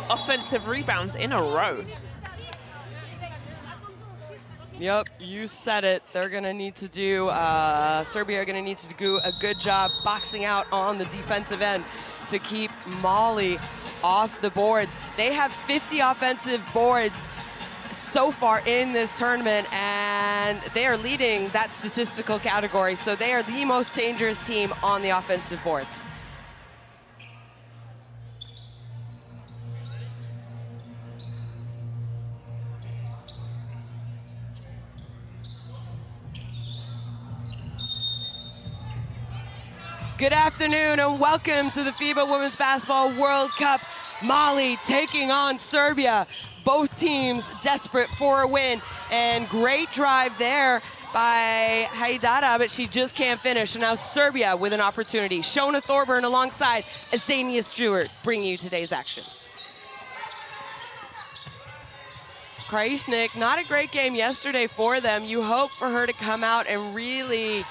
offensive rebounds in a row. Yep, you said it. They're going to need to do, Serbia are going to need to do a good job boxing out on the defensive end to keep Mali off the boards. They have 50 offensive boards so far in this tournament, and they are leading that statistical category. So they are the most dangerous team on the offensive boards. Good afternoon and welcome to the FIBA Women's Basketball World Cup. Mali taking on Serbia. Both teams desperate for a win, and great drive there by Haidara, but she just can't finish. And now Serbia with an opportunity. Shona Thorburn alongside Estania Stewart bringing you today's action. Krajicnik, not a great game yesterday for them. You hope for her to come out and really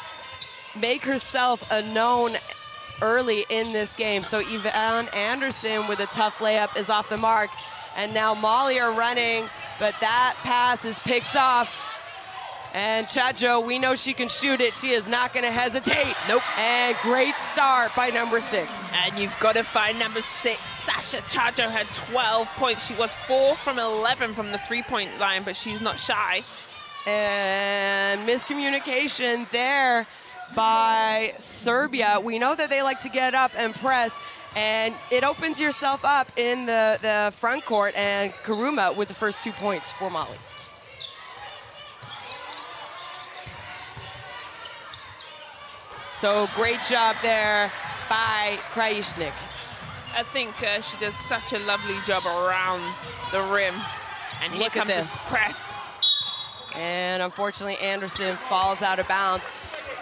make herself a known early in this game. So Yvonne Anderson with a tough layup is off the mark. And now Mali are running, but that pass is picked off. And Chacho, we know she can shoot it. She is not going to hesitate. Nope. And great start by number 6. And you've got to find number 6. Sasha Chacho had 12 points. She was 4 from 11 from the three-point line, but she's not shy. And miscommunication there by Serbia. We know that they like to get up and press, and it opens yourself up in the front court, and Karuma with the first 2 points for Mali. So great job there by Krajicnik. I think she does such a lovely job around the rim. And here comes this press. And unfortunately, Anderson falls out of bounds.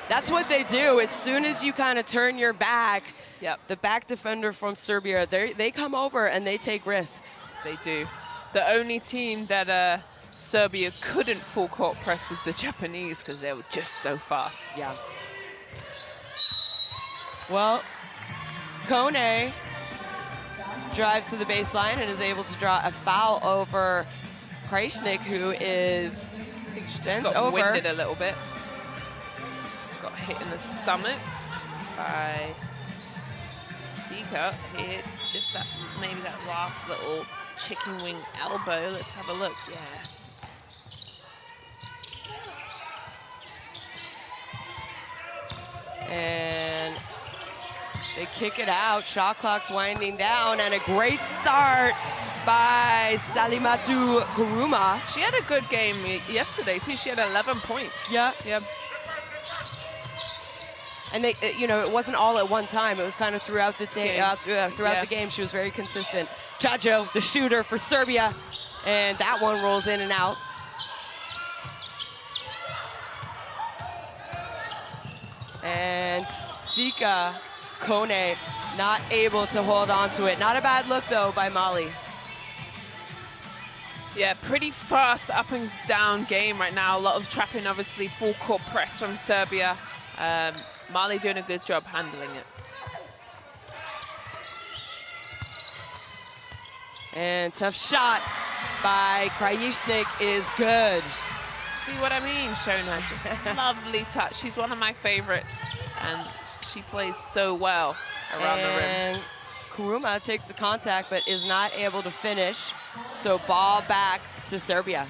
That's what they do. As soon as you kind of turn your back, yep, the back defender from Serbia, they come over and they take risks. They do. The only team that Serbia couldn't full court press was the Japanese, because they were just so fast. Yeah. Well, Kone drives to the baseline and is able to draw a foul over Krajicnik, who is bent over. Winded a little bit. Got hit in the stomach by Sika. Hit just that, maybe that last little chicken wing elbow. Let's have a look. Yeah. And they kick it out. Shot clock's winding down, and a great start by Salimatu Kuruma. She had a good game yesterday too. She had 11 points. Yeah. Yeah. And they, you know, it wasn't all at one time. It was kind of throughout the the game. She was very consistent. Chacho, the shooter for Serbia, and that one rolls in and out. And Sika Kone not able to hold on to it. Not a bad look though by Mali. Yeah, pretty fast up and down game right now. A lot of trapping, obviously, full court press from Serbia. Mali doing a good job handling it. And tough shot by Krajicnik is good. See what I mean, Shona? Just lovely touch. She's one of my favorites, and she plays so well around the rim. And Kuruma takes the contact but is not able to finish. So ball back to Serbia.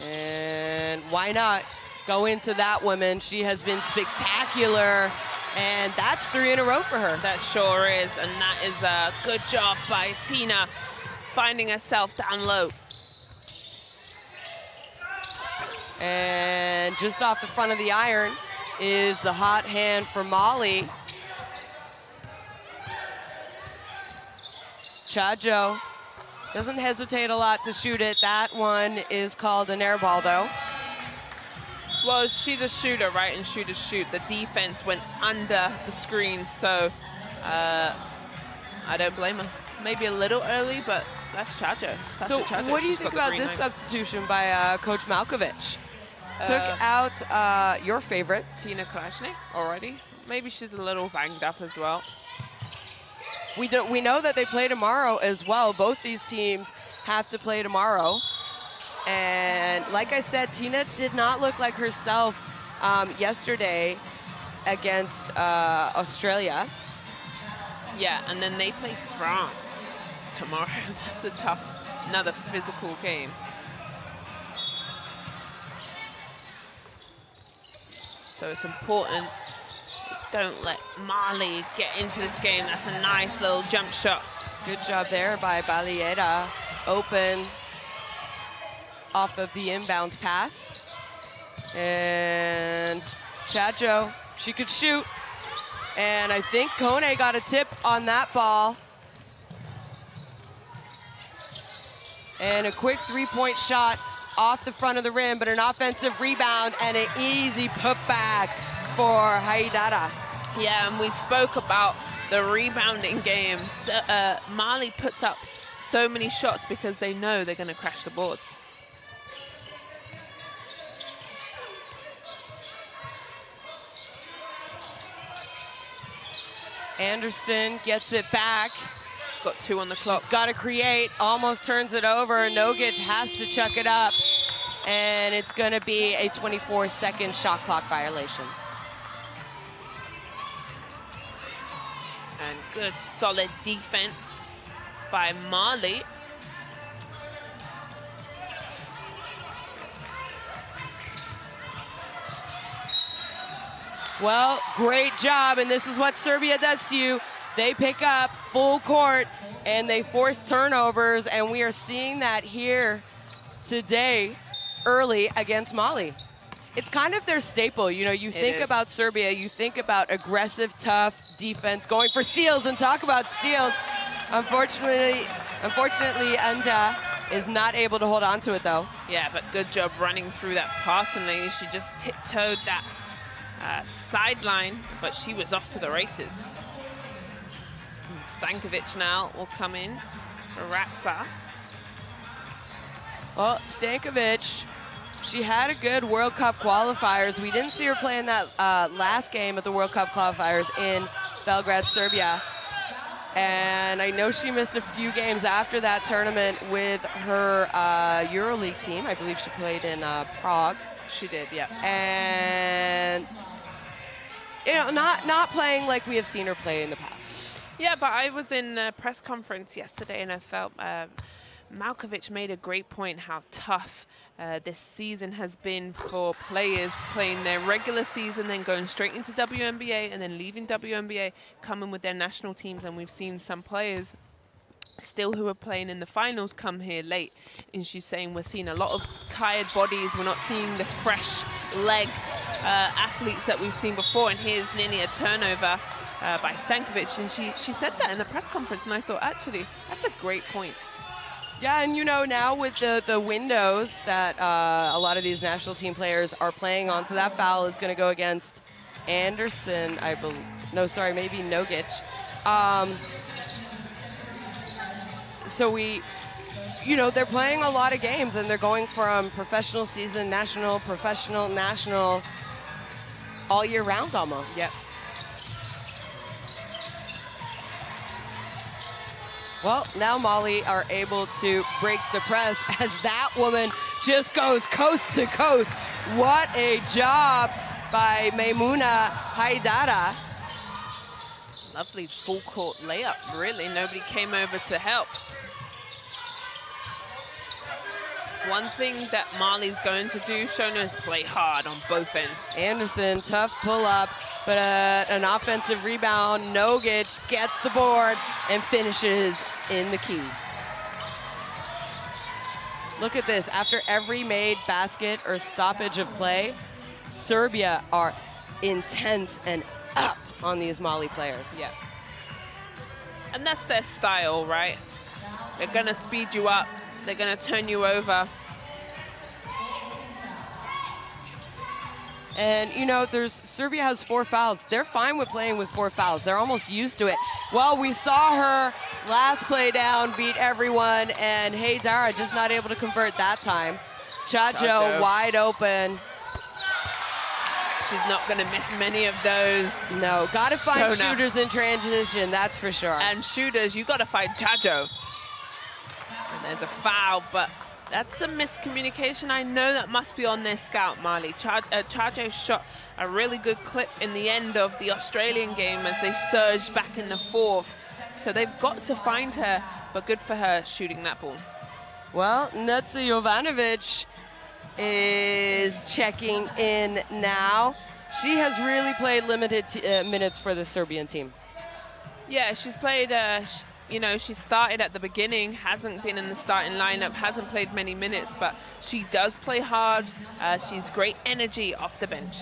And why not go into that woman? She has been spectacular, and that's 3 in a row for her. That sure is, and that is a good job by Tina, finding herself down low. And just off the front of the iron is the hot hand for Mali. Chacho doesn't hesitate a lot to shoot it. That one is called an air ball, though. Well, she's a shooter, right? And shooters shoot. The defense went under the screen, so I don't blame her. maybe a little early, but that's Chacho. So what do you think about this substitution by Coach Malkovich? Took out your favorite. Tina Kalashnik already. Maybe she's a little banged up as well. We know that they play tomorrow as well. Both these teams have to play tomorrow. And like I said, Tina did not look like herself yesterday against Australia. Yeah, and then they play France tomorrow. That's another physical game. So it's important. Don't let Mali get into this game. That's a nice little jump shot. Good job there by Balieda. Open off of the inbounds pass. And Chacho, she could shoot. And I think Kone got a tip on that ball. And a quick three-point shot off the front of the rim, but an offensive rebound and an easy putback for Haidara. Yeah, and we spoke about the rebounding games. Mali puts up so many shots because they know they're going to crash the boards. Anderson gets it back. Got 2 on the clock. She's got to create, almost turns it over. Nogic has to chuck it up. And it's going to be a 24-second shot clock violation. And good, solid defense by Mali. Well, great job, and this is what Serbia does to you. They pick up full court, and they force turnovers, and we are seeing that here today early against Mali. It's kind of their staple. You know, you think about Serbia, you think about aggressive, tough defense, going for steals, and talk about steals. Unfortunately, Anja is not able to hold on to it, though. Yeah, but good job running through that passing lane. She just tiptoed that sideline, but she was off to the races. Stankovic now will come in for Ratza. Well, Stankovic, she had a good World Cup qualifiers. We didn't see her play in that last game at the World Cup qualifiers in Belgrade, Serbia. And I know she missed a few games after that tournament with her EuroLeague team. I believe she played in Prague. She did, yeah. And, you know, not playing like we have seen her play in the past. Yeah, but I was in a press conference yesterday, and I felt Malkovich made a great point how tough this season has been for players playing their regular season, then going straight into WNBA, and then leaving WNBA, coming with their national teams. And we've seen some players still who are playing in the finals come here late. And she's saying we're seeing a lot of tired bodies. We're not seeing the fresh-legged athletes that we've seen before. And here's nearly a turnover by Stankovic, and she said that in the press conference, and I thought, actually, that's a great point. Yeah, and you know, now with the windows that a lot of these national team players are playing on, so that foul is going to go against Anderson, I believe. No, sorry, maybe Nogic. So you know, they're playing a lot of games, and they're going from professional season, national, professional, national, all year round almost. Yep. Well, now Mali are able to break the press as that woman just goes coast to coast. What a job by Maimouna Haidara. Lovely full court layup, really. Nobody came over to help. One thing that Mali's going to do, Shona, is play hard on both ends. Anderson, tough pull-up, but an offensive rebound. Nogic gets the board and finishes in the key. Look at this. After every made basket or stoppage of play, Serbia are intense and up on these Mali players. Yeah. And that's their style, right? They're going to speed you up. They're going to turn you over. And, you know, Serbia has 4 fouls. They're fine with playing with 4 fouls. They're almost used to it. Well, we saw her last play down beat everyone, and hey, Dara just not able to convert that time. Chacho wide open. She's not going to miss many of those. No, got to find shooters in transition, that's for sure. And shooters, you got to find Chacho. And there's a foul, but that's a miscommunication. I know that must be on their scout, Marley. Chacho shot a really good clip in the end of the Australian game as they surged back in the 4th. So they've got to find her, but good for her shooting that ball. Well, Netsa Jovanovic is checking in now. She has really played limited minutes for the Serbian team. Yeah, she's played, you know, she started at the beginning, hasn't been in the starting lineup, hasn't played many minutes, but she does play hard. She's great energy off the bench.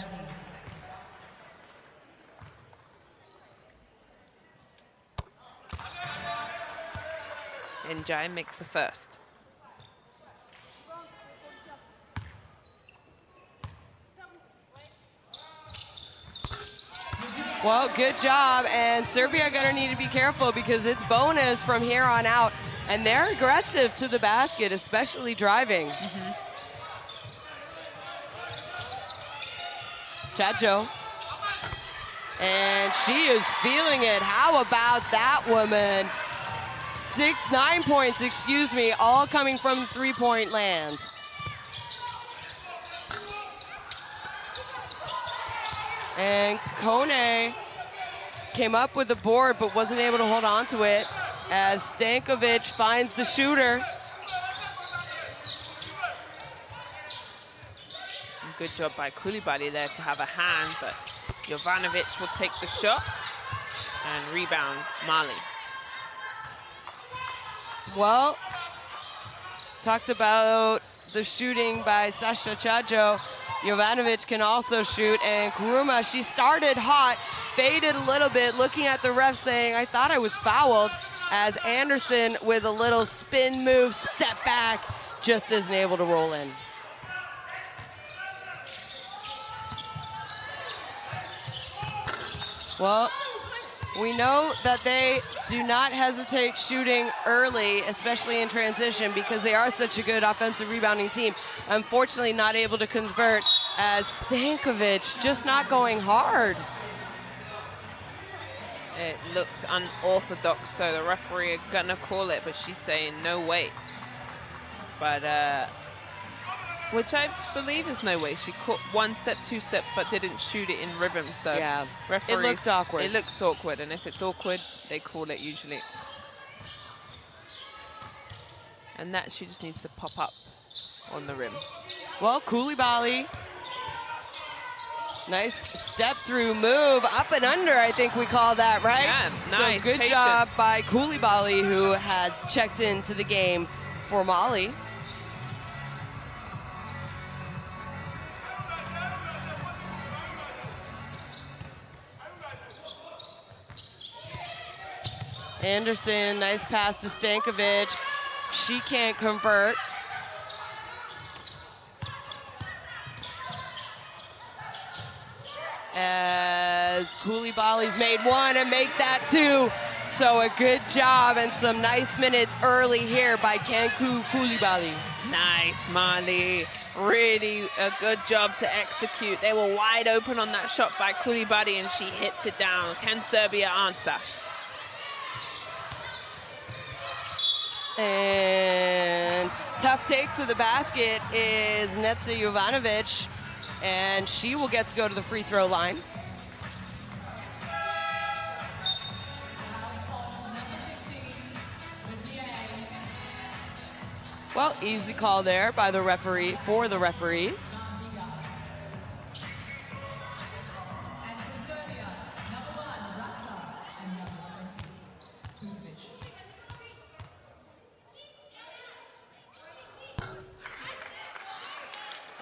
Njai makes the first. Well, good job, and Serbia gonna need to be careful because it's bonus from here on out, and they're aggressive to the basket, especially driving. Chacho. And she is feeling it. How about that woman? 9 points, excuse me, all coming from 3-point land. And Kone came up with the board but wasn't able to hold on to it as Stankovic finds the shooter. Good job by Koulibaly there to have a hand, but Jovanovic will take the shot and rebound Mali. Well, talked about the shooting by Sasha Chacho. Jovanovic can also shoot, and Kuruma, she started hot, faded a little bit, looking at the ref saying, I thought I was fouled, as Anderson with a little spin move, step back, just isn't able to roll in. Well, we know that they do not hesitate shooting early, especially in transition, because they are such a good offensive rebounding team. Unfortunately, not able to convert as Stankovic just not going hard. It looked unorthodox, so the referee are gonna call it, but she's saying no way. But, which I believe is no way. She caught 1 step, 2 step, but didn't shoot it in rhythm. So yeah, referees, it looks awkward. It looks awkward, and if it's awkward, they call it usually. And that she just needs to pop up on the rim. Well, Koulibaly, nice step through move, up and under, I think we call that, right? Yeah, nice. So good job by Koulibaly, who has checked into the game for Mali. Anderson, nice pass to Stankovic. She can't convert. As Koulibaly's made 1 and make that 2. So a good job and some nice minutes early here by Kanku Koulibaly. Nice, Mali. Really a good job to execute. They were wide open on that shot by Koulibaly, and she hits it down. Can Serbia answer? And tough take to the basket is Netsa Jovanovic, and she will get to go to the free throw line. Well, easy call there by the referee, for the referees.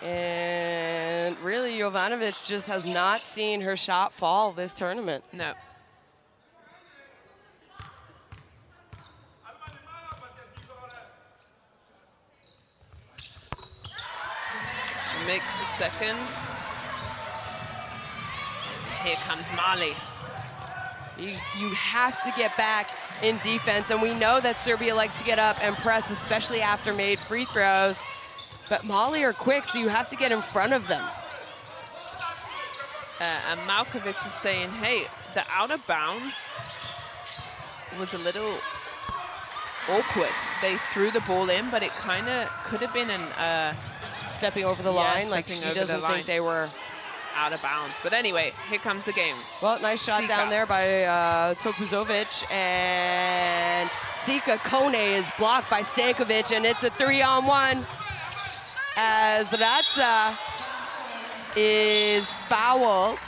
And really, Jovanovic just has not seen her shot fall this tournament. No. Makes the second. here comes Mali. You have to get back in defense, and we know that Serbia likes to get up and press, especially after made free throws. But Mali are quick, so you have to get in front of them. And Malkovich is saying, hey, the out of bounds was a little awkward. They threw the ball in, but it kind of could have been stepping over the line. Like, she doesn't think they were out of bounds. But anyway, here comes the game. Well, nice shot down there by Topuzovic, and Sika Kone is blocked by Stankovic, and it's a 3-on-1 as Ratsa is fouled.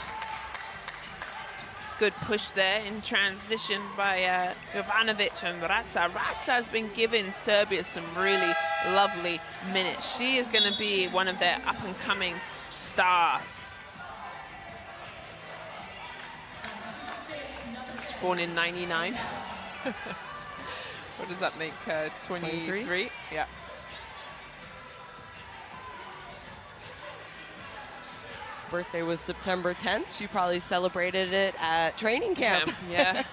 Good push there in transition by Jovanovic and Ratsa. Ratsa has been giving Serbia some really lovely minutes. She is going to be one of their up-and-coming stars. Born in 99. What does that make? 23? Yeah. Birthday was September 10th. She probably celebrated it at training camp. Yeah.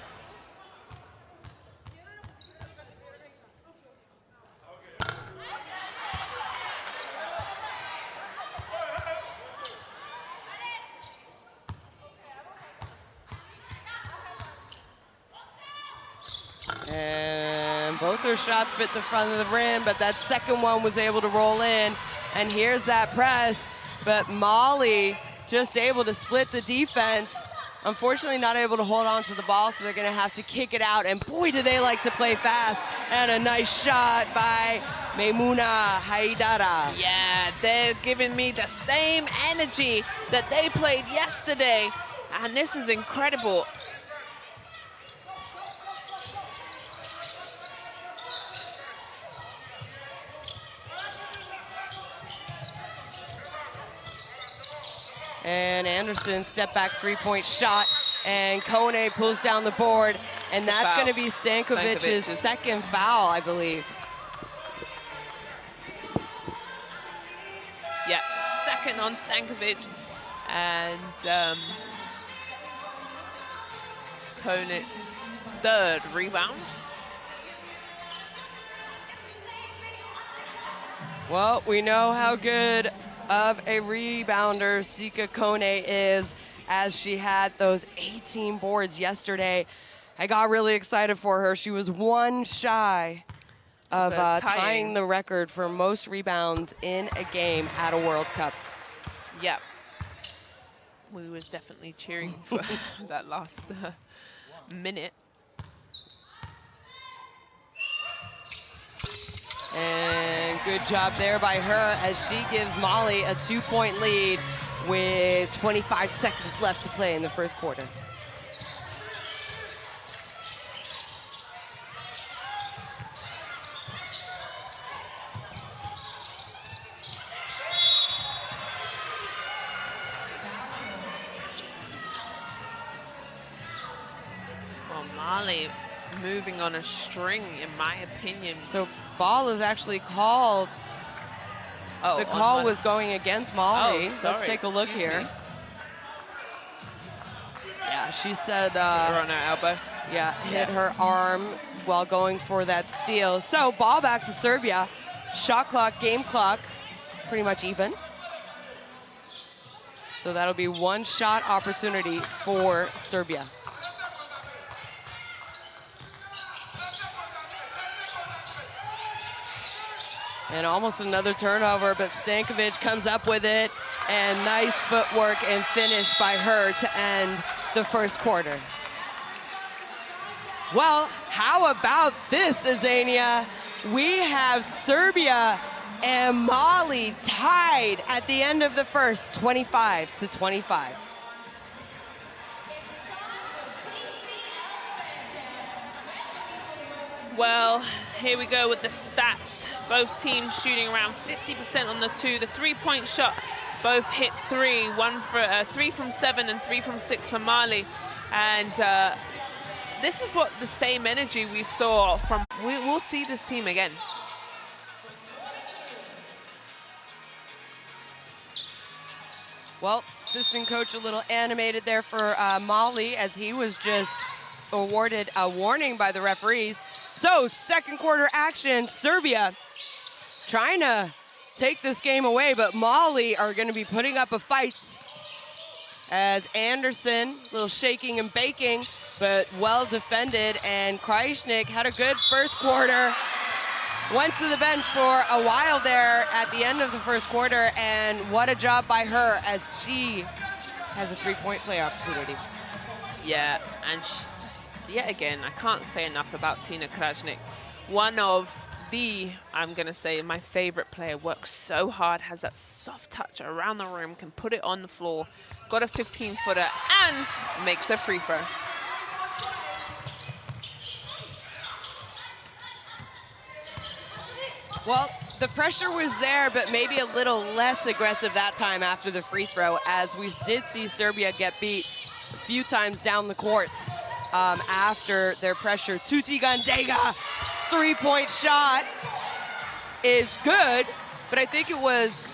And both her shots fit the front of the rim, but that second one was able to roll in. And here's that press, but Mali just able to split the defense. Unfortunately not able to hold on to the ball, so they're gonna have to kick it out. And boy, do they like to play fast. And a nice shot by Maimuna Haidara. Yeah, they're giving me the same energy that they played yesterday. And this is incredible. And Anderson step back three-point shot, and Kone pulls down the board, and that's going to be Stankovic's second foul, I believe. Yeah, second on Stankovic, and Kone's third rebound. Well, we know how good of a rebounder Sika Kone is, as she had those 18 boards yesterday. I got really excited for her. She was one shy of tying the record for most rebounds in a game at a World Cup. Yep. We was definitely cheering for that last minute. And good job there by her as she gives Mali a 2-point lead with 25 seconds left to play in the first quarter. Well, Mali moving on a string, in my opinion. So ball is actually called. Oh, the call was going against Mali. Oh, sorry, let's take a look here. Me. Yeah, she said her on her elbow. Yeah, hit her arm while going for that steal. So ball back to Serbia. Shot clock, game clock, pretty much even. So that'll be one shot opportunity for Serbia. And almost another turnover, but Stankovic comes up with it, and nice footwork and finish by her to end the first quarter. Well, how about this, Azania? We have Serbia and Mali tied at the end of the first, 25-25. Well, here we go with the stats. Both teams shooting around 50% on the two. The three-point shot, both hit three. One for 3 from 7 and 3 from 6 for Mali. And this is what the same energy we saw from. We'll see this team again. Well, assistant coach a little animated there for Molly as he was just awarded a warning by the referees. So second quarter action, Serbia trying to take this game away, but Molly are going to be putting up a fight as Anderson, a little shaking and baking, but well defended, and Krajicnik had a good first quarter. Went to the bench for a while there at the end of the first quarter, and what a job by her as she has a three-point play opportunity. Yeah, and she's just, yet again, I can't say enough about Tina Krajicnik. One of the, I'm going to say, my favorite player, works so hard, has that soft touch around the rim, can put it on the floor, got a 15-footer, and makes a free throw. Well, the pressure was there, but maybe a little less aggressive that time after the free throw, as we did see Serbia get beat a few times down the court after their pressure. Tuti Gandega, three-point shot is good, but I think it was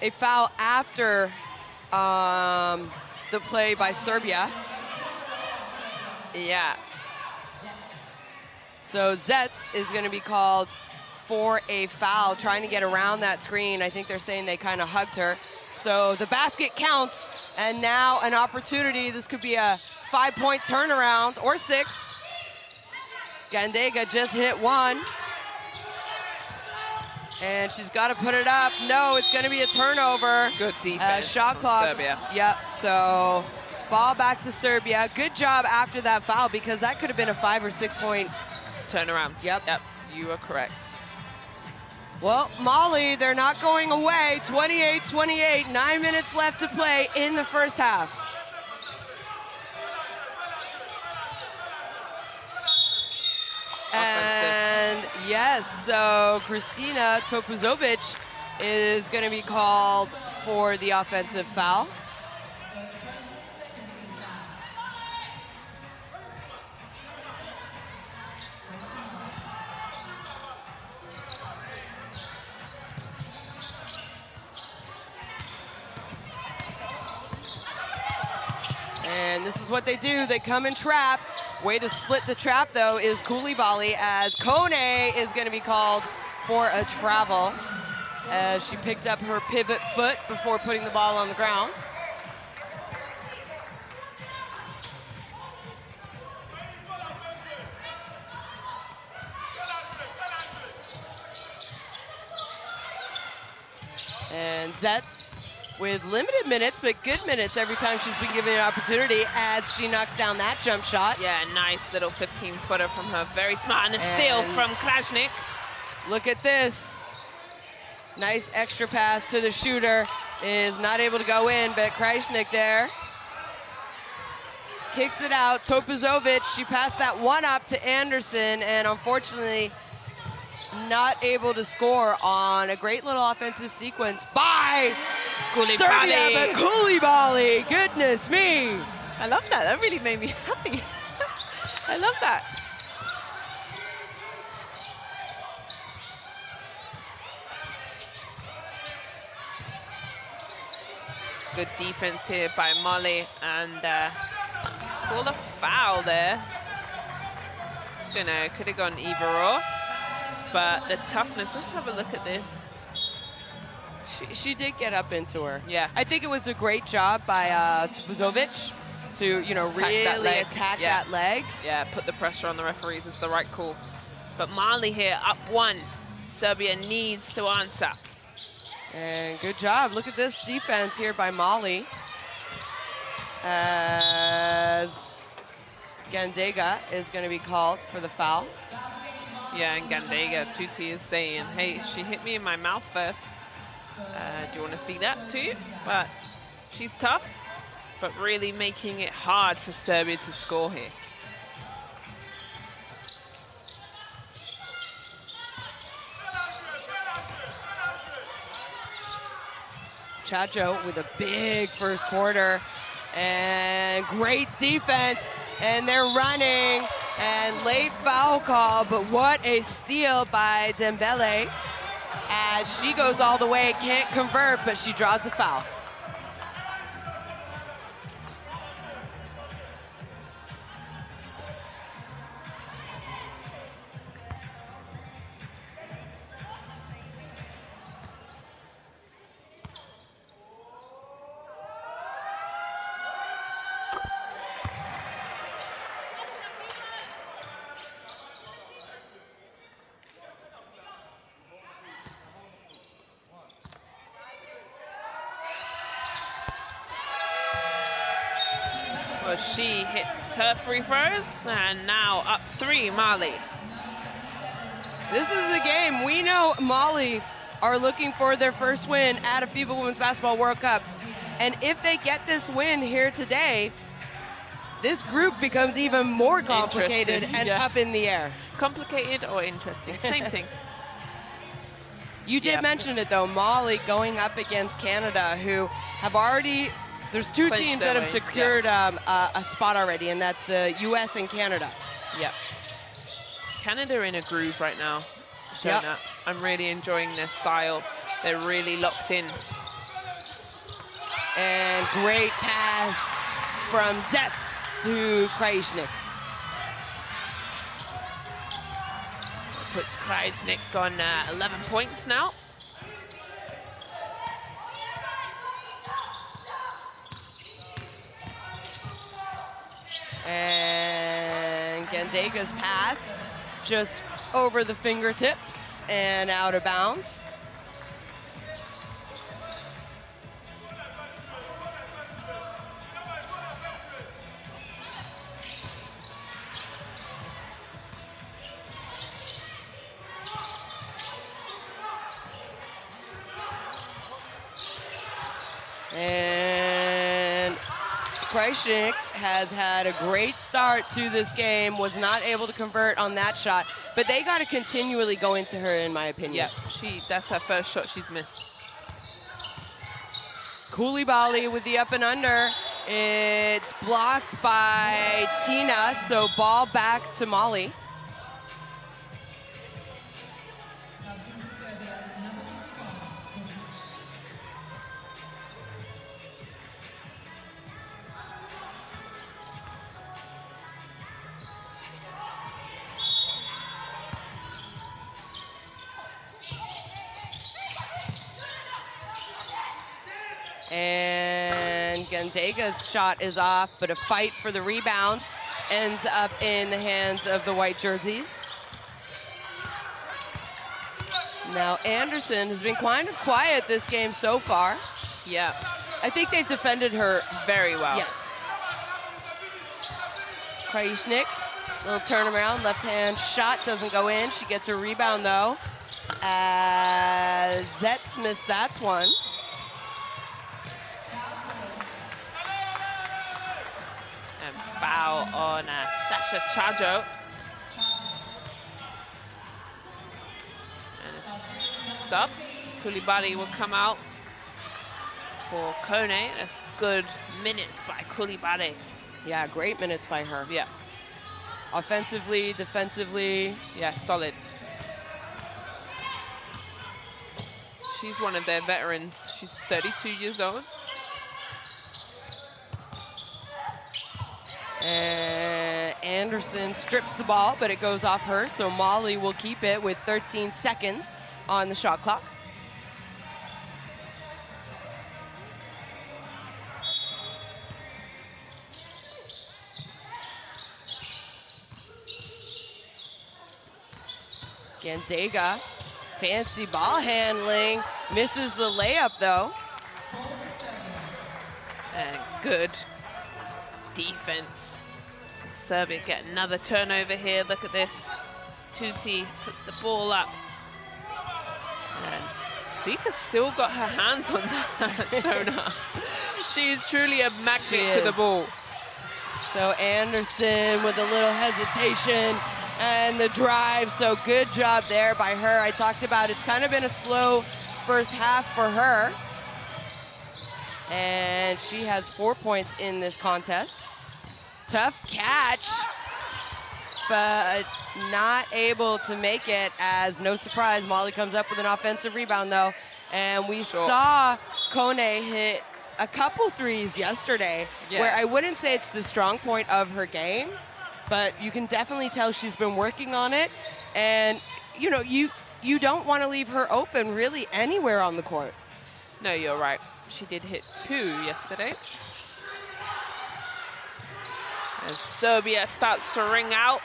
a foul after the play by Serbia. Yeah. So Zetz is going to be called for a foul, trying to get around that screen. I think they're saying they kind of hugged her. So the basket counts, and now an opportunity. This could be a 5-point turnaround, or 6. Gandega just hit one. And she's got to put it up. No, it's going to be a turnover. Good defense shot clock. Serbia. Yep, so ball back to Serbia. Good job after that foul, because that could have been a 5 or 6 point turnaround. Yep. Yep, you are correct. Well, Molly, they're not going away. 28-28, 9 minutes left to play in the first half. And yes, so Kristina Topuzovic is going to be called for the offensive foul. And this is what they do. They come and trap. Way to split the trap, though, is Koulibaly, as Kone is going to be called for a travel, as she picked up her pivot foot before putting the ball on the ground. And Zetz with limited minutes, but good minutes every time she's been given an opportunity, as she knocks down that jump shot. Yeah, nice little 15-footer from her. Very smart, and a steal from Krajicnik. Look at this. Nice extra pass to the shooter. Is not able to go in, but Krajicnik there. Kicks it out. Topuzovic, she passed that one up to Anderson, and unfortunately not able to score on a great little offensive sequence by Serbia, but Koulibaly, goodness me. I love that. That really made me happy. I love that. Good defense here by Molly, and called a foul there. Don't know, could have gone either or. But the toughness, let's have a look at this. She did get up into her. Yeah. I think it was a great job by Topuzovic to, really attack that leg. Yeah, put the pressure on the referees. It's the right call. But Molly here, up 1. Serbia needs to answer. And good job. Look at this defense here by Molly, as Gandega is going to be called for the foul. Yeah, and Gandega, Tuti is saying, hey, she hit me in my mouth first. Do you want to see that too? But she's tough, but really making it hard for Serbia to score here. Chacho with a big first quarter, and great defense, and they're running, and late foul call, but what a steal by Dembele, as she goes all the way, can't convert, but she draws a foul. Well, she hits her free throws, and now up 3, Mali. This is the game. We know Mali are looking for their first win at a FIBA Women's Basketball World Cup. And if they get this win here today, this group becomes even more complicated and up in the air. Complicated or interesting? Same thing. You did mention it, though. Mali going up against Canada, who have already... There's 2 teams that have secured a spot already, and that's the U.S. and Canada. Yep. Canada in a groove right now. Yep. I'm really enjoying their style. They're really locked in. And great pass from Zets to Krajicnik. Puts Krajicnik on 11 points now. And Gandega's pass just over the fingertips and out of bounds. And Krajicnik has had a great start to this game, was not able to convert on that shot, but they got to continually go into her, in my opinion. Yeah, that's her first shot she's missed. Koulibaly with the up and under. It's blocked by Tina, so ball back to Mali. And Gandega's shot is off, but a fight for the rebound ends up in the hands of the white jerseys. Now Anderson has been kind of quiet this game so far. Yeah. I think they've defended her very well. Yes. Krajicnik, little turnaround, left hand shot doesn't go in. She gets a rebound though. As Zets missed that one. Foul on Sasha Chajo. And a sub. Koulibaly will come out for Kone. That's good minutes by Koulibaly. Yeah, great minutes by her. Yeah. Offensively, defensively. Yeah, solid. She's one of their veterans. She's 32 years old. And Anderson strips the ball, but it goes off her, so Mali will keep it with 13 seconds on the shot clock. Gandega, fancy ball handling, misses the layup though. And good defense. Serbia get another turnover here. Look at this. Tuti puts the ball up. And Sika's still got her hands on that, Shona. She is truly a magnet to the ball. So Anderson with a little hesitation and the drive. So good job there by her. I talked about it's kind of been a slow first half for her. And she has 4 points in this contest. Tough catch, but not able to make it, as no surprise, Mali comes up with an offensive rebound though. And we saw Kone hit a couple threes yesterday, where I wouldn't say it's the strong point of her game, but you can definitely tell she's been working on it. And you know, you don't want to leave her open really anywhere on the court. No, you're right. She did hit 2 yesterday. As Serbia starts to ring out.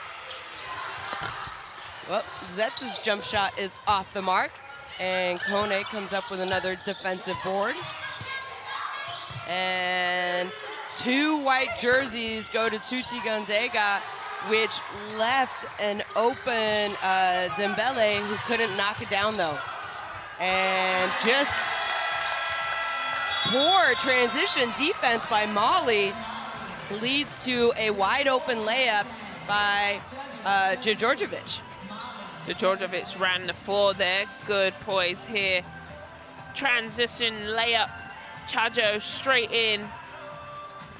Well, Zets' jump shot is off the mark, and Kone comes up with another defensive board. And 2 white jerseys go to Tuti Gonzaga, which left an open Dembele, who couldn't knock it down though. And just poor transition defense by Mali leads to a wide open layup by Djordjevic. Djordjevic ran the floor there. Good poise here. Transition layup. Chajo straight in.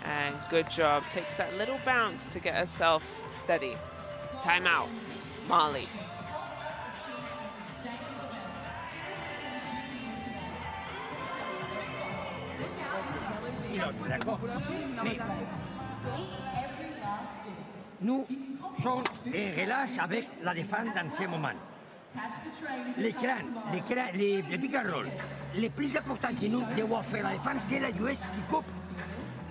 And good job. Takes that little bounce to get herself steady. Timeout. Mali. D'accord. Mais nous sommes relax avec la défense dans ce moment. Les pick and roll, le plus important que nous devons faire la défense, c'est la US qui coupe.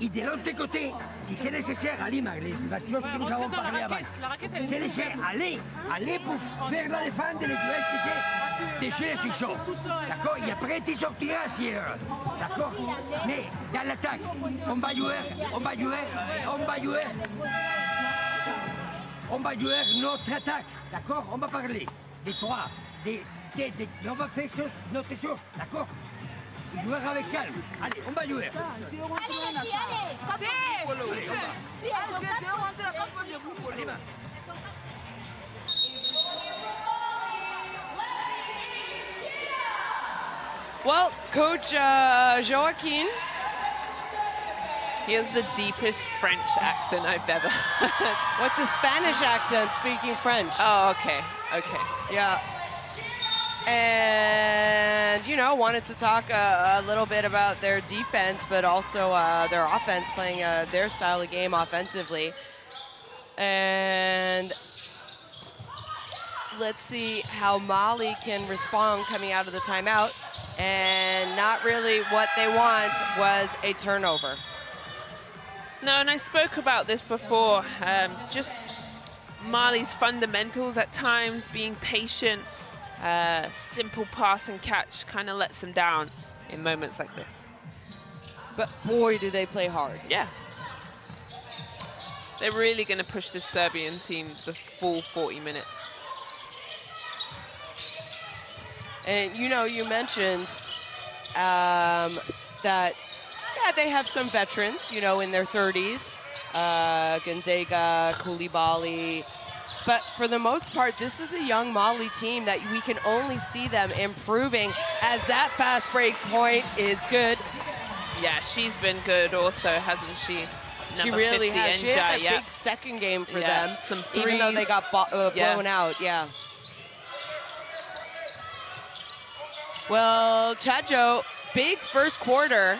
Et de l'autre côté, si c'est nécessaire, allez, les choses que nous avons parlé avant, c'est nécessaire, allez pour faire la défense de l'US qui c'est déchirer les sections. D'accord. Et après, tu sortiras si d'accord. Mais dans l'attaque, on va jouer notre attaque. D'accord. On va parler des trois, on va faire notre chose. D'accord. Jouer avec calme. Allez, on va jouer. Well, Coach Joaquin. He has the deepest French accent I've ever heard. What's a Spanish accent speaking French? Oh, okay. Okay. Yeah. And, you know, wanted to talk a little bit about their defense, but also their offense, playing their style of game offensively. And let's see how Mali can respond coming out of the timeout. And not really what they want was a turnover. No, and I spoke about this before. Just Mali's fundamentals at times, being patient, simple pass and catch kind of lets them down in moments like this. But boy, do they play hard. Yeah. They're really going to push this Serbian team the full 40 minutes. And, you know, you mentioned that, yeah, they have some veterans, you know, in their 30s. Gonzaga, Koulibaly. But for the most part, this is a young Mali team that we can only see them improving as that fast break point is good. Yeah, she's been good also, hasn't she? She Number really 50, has. She had a yeah. big second game for Yeah, them. some even though they threes. got blown out, yeah. Well, Chajo, big first quarter,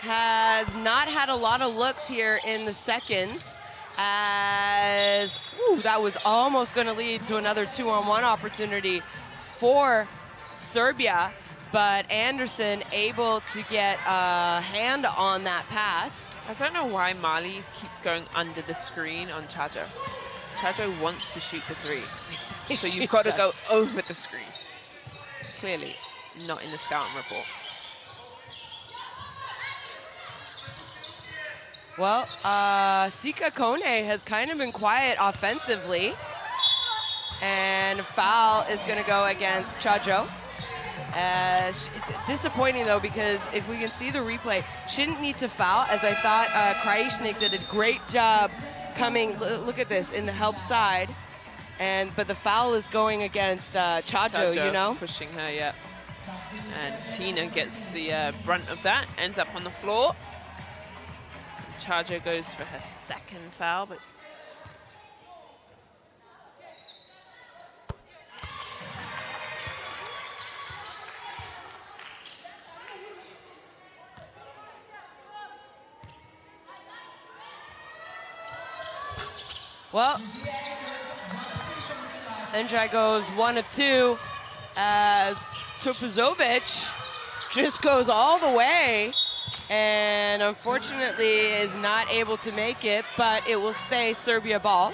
has not had a lot of looks here in the second, as that was almost going to lead to another 2-on-1 opportunity for Serbia, but Anderson able to get a hand on that pass. I don't know why Mali keeps going under the screen on Chajo. Chajo wants to shoot the three, so you've got to go over the screen. Clearly not in the scouting report. Well, Sika Kone has kind of been quiet offensively. And foul is going to go against Chajo. Disappointing, though, because if we can see the replay, she didn't need to foul, as I thought Krajisnik did a great job coming, look at this, in the help side. But the foul is going against Chajo, you know? Pushing her, yeah. And Tina gets the brunt of that, ends up on the floor. Chajo goes for her second foul, but well, Njai goes 1 of 2 as Tupozovic just goes all the way and unfortunately is not able to make it, but it will stay Serbia ball.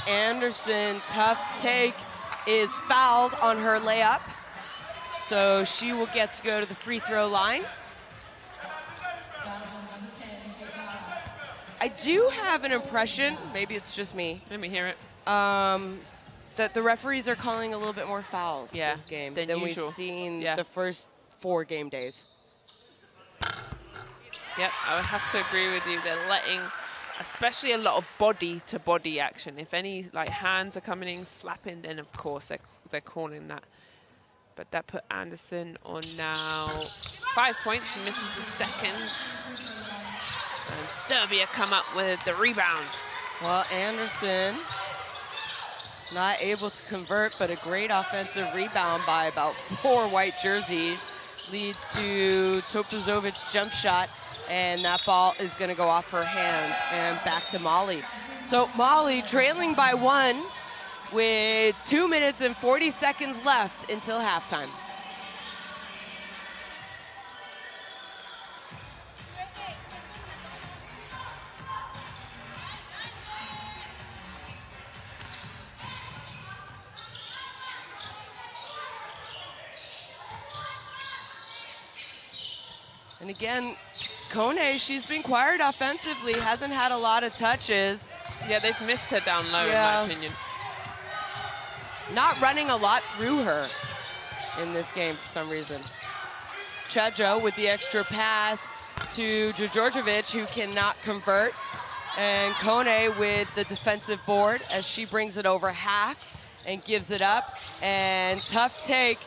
Anderson, tough take, is fouled on her layup. So she will get to go to the free throw line. I do have an impression, maybe it's just me. Let me hear it. That the referees are calling a little bit more fouls this game than usual. we've seen Yeah. the first 4 game days. Yep, I would have to agree with you. They're letting, especially a lot of body-to-body action. If any like hands are coming in, slapping, then of course they're calling that. But that put Anderson on now 5 points. She misses the second. And Serbia come up with the rebound. Well, Anderson not able to convert, but a great offensive rebound by about 4 white jerseys. Leads to Topuzovic's jump shot, and that ball is going to go off her hands and back to Molly. So Molly trailing by 1 with 2 minutes and 40 seconds left until halftime. And again, Kone, she's been quiet offensively, hasn't had a lot of touches. Yeah, they've missed her down low, Yeah. in my opinion. Not running a lot through her in this game for some reason. Chadjo with the extra pass to Djordjevic, who cannot convert. And Kone with the defensive board as she brings it over half and gives it up. And tough take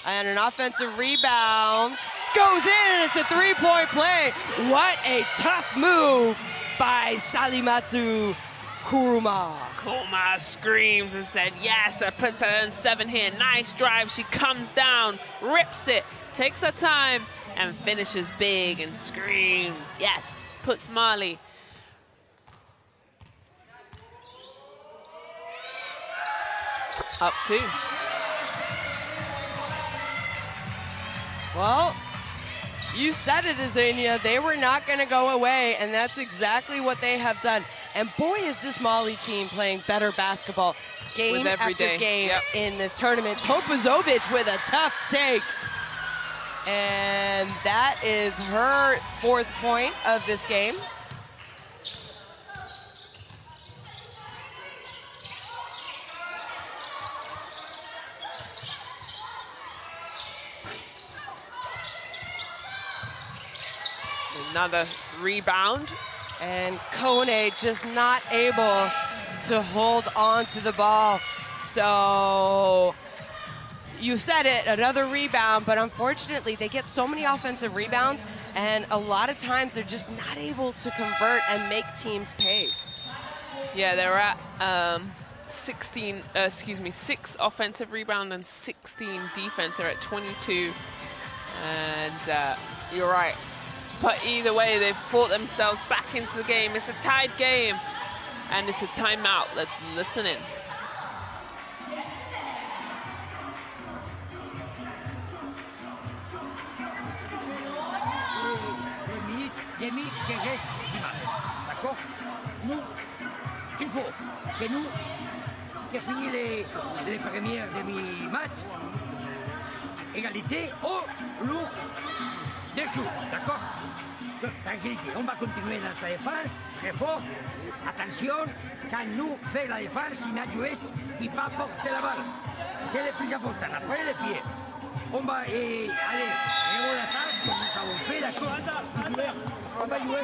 and an offensive rebound. Goes in, it's a 3-point play. What a tough move by Salimatu Kuruma. Kuruma screams and said, yes, I puts her in 7 here. Nice drive. She comes down, rips it, takes her time, and finishes big and screams. Yes, puts Mali. Up 2. Well, you said it, Azania. They were not going to go away, and that's exactly what they have done. And boy, is this Mali team playing better basketball game after game in this tournament. Topuzovic with a tough take. And that is her 4th point of this game. Another rebound. And Kone just not able to hold on to the ball. So you said it, another rebound, but unfortunately they get so many offensive rebounds, and a lot of times they're just not able to convert and make teams pay. Yeah, they're at 6 offensive rebound and 16 defense. They're at 22. And you're right. But either way, they've fought themselves back into the game. It's a tied game, and it's a timeout. Let's listen in. Des minutes qui restent du match. D'accord? Nous, ce qu'il faut, c'est nous qui avons fini les premières demi-matchs. Égalité au loup des jours. D'accord? Donc, tranquillité. On va continuer notre défense très fort. Attention, quand nous faisons la défense, il y a un joueur qui va porter la balle. C'est le plus important. Après les pieds. On va aller héros d'attaque, comme nous avons fait, d'accord? On va jouer.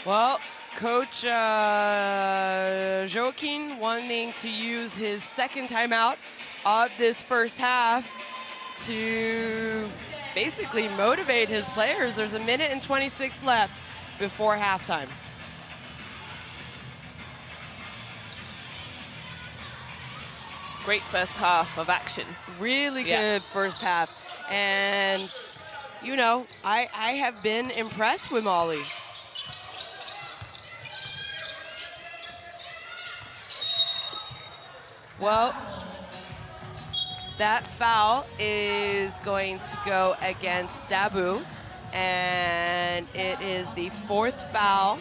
Well, Coach Joaquin wanting to use his second timeout of this first half to basically motivate his players. There's 1 minute and 26 left before halftime. Great first half of action. Really good first half. And you know, I have been impressed with Molly. Well, that foul is going to go against Dabu, and it is the 4th foul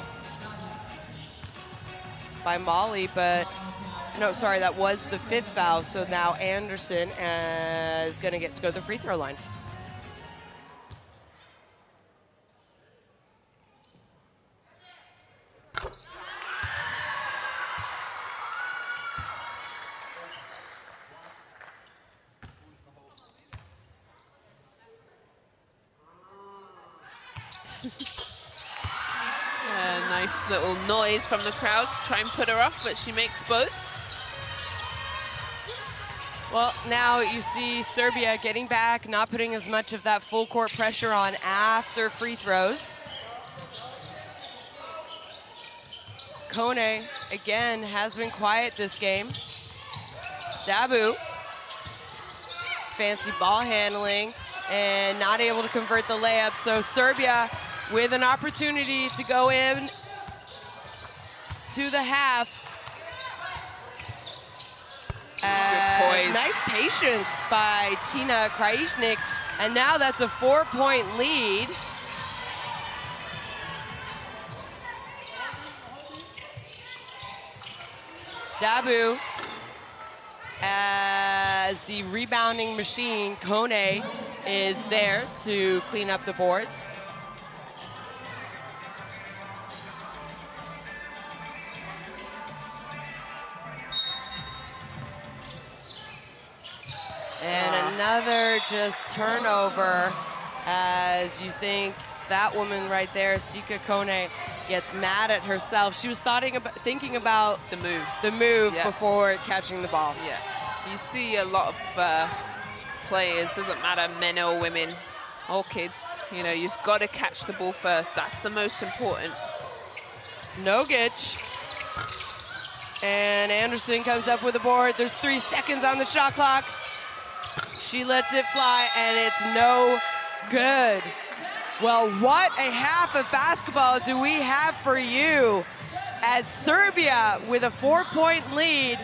by Molly, but no, sorry, that was the 5th foul, so now Anderson is gonna get to go to the free throw line. Nice little noise from the crowd to try and put her off, but she makes both. Well, now you see Serbia getting back, not putting as much of that full court pressure on after free throws. Kone, again, has been quiet this game. Dabu, fancy ball handling, and not able to convert the layup. So Serbia with an opportunity to go in to the half. Nice patience by Tina Krajicnik, and now that's a 4-point lead. Dabu, as the rebounding machine, Kone is there to clean up the boards. And another just turnover, as you think that woman right there, Sika Kone, gets mad at herself. She was thinking about the move yeah. before catching the ball. Yeah, you see a lot of players, doesn't matter men or women or kids, you know, you've got to catch the ball first. That's the most important. Nogic. And Anderson comes up with a board. There's 3 seconds on the shot clock. She lets it fly, and it's no good. Well, what a half of basketball do we have for you, as Serbia with a 4-point lead.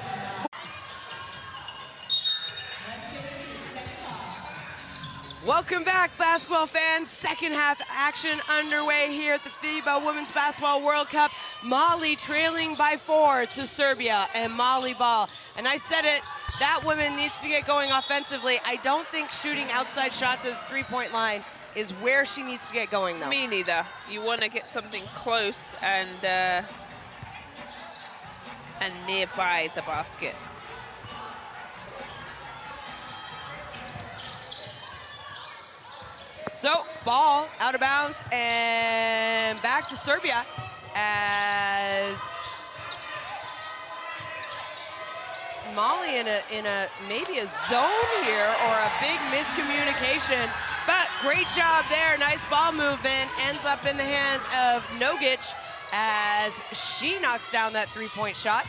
Welcome back, basketball fans. Second half action underway here at the FIBA Women's Basketball World Cup. Mali trailing by 4 to Serbia and Mali ball. And I said it, that woman needs to get going offensively. I don't think shooting outside shots at the 3-point line is where she needs to get going, though. Me neither. You want to get something close and nearby the basket. So, ball out of bounds and back to Serbia as Mali in a maybe a zone here or a big miscommunication, but great job there. Nice ball movement, ends up in the hands of Nogic as she knocks down that 3-point shot.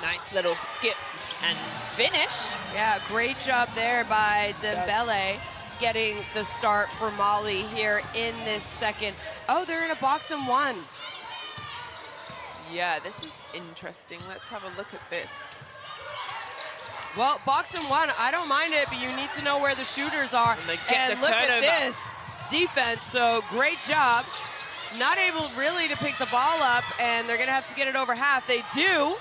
Nice little skip and finish. Yeah, great job there by Dembele, getting the start for Mali here in this second. Oh, they're in a box and one. Yeah, this is interesting. Let's have a look at this. Well, box and one, I don't mind it, but you need to know where the shooters are. And look at this defense, so great job. Not able really to pick the ball up, and they're gonna have to get it over half. They do.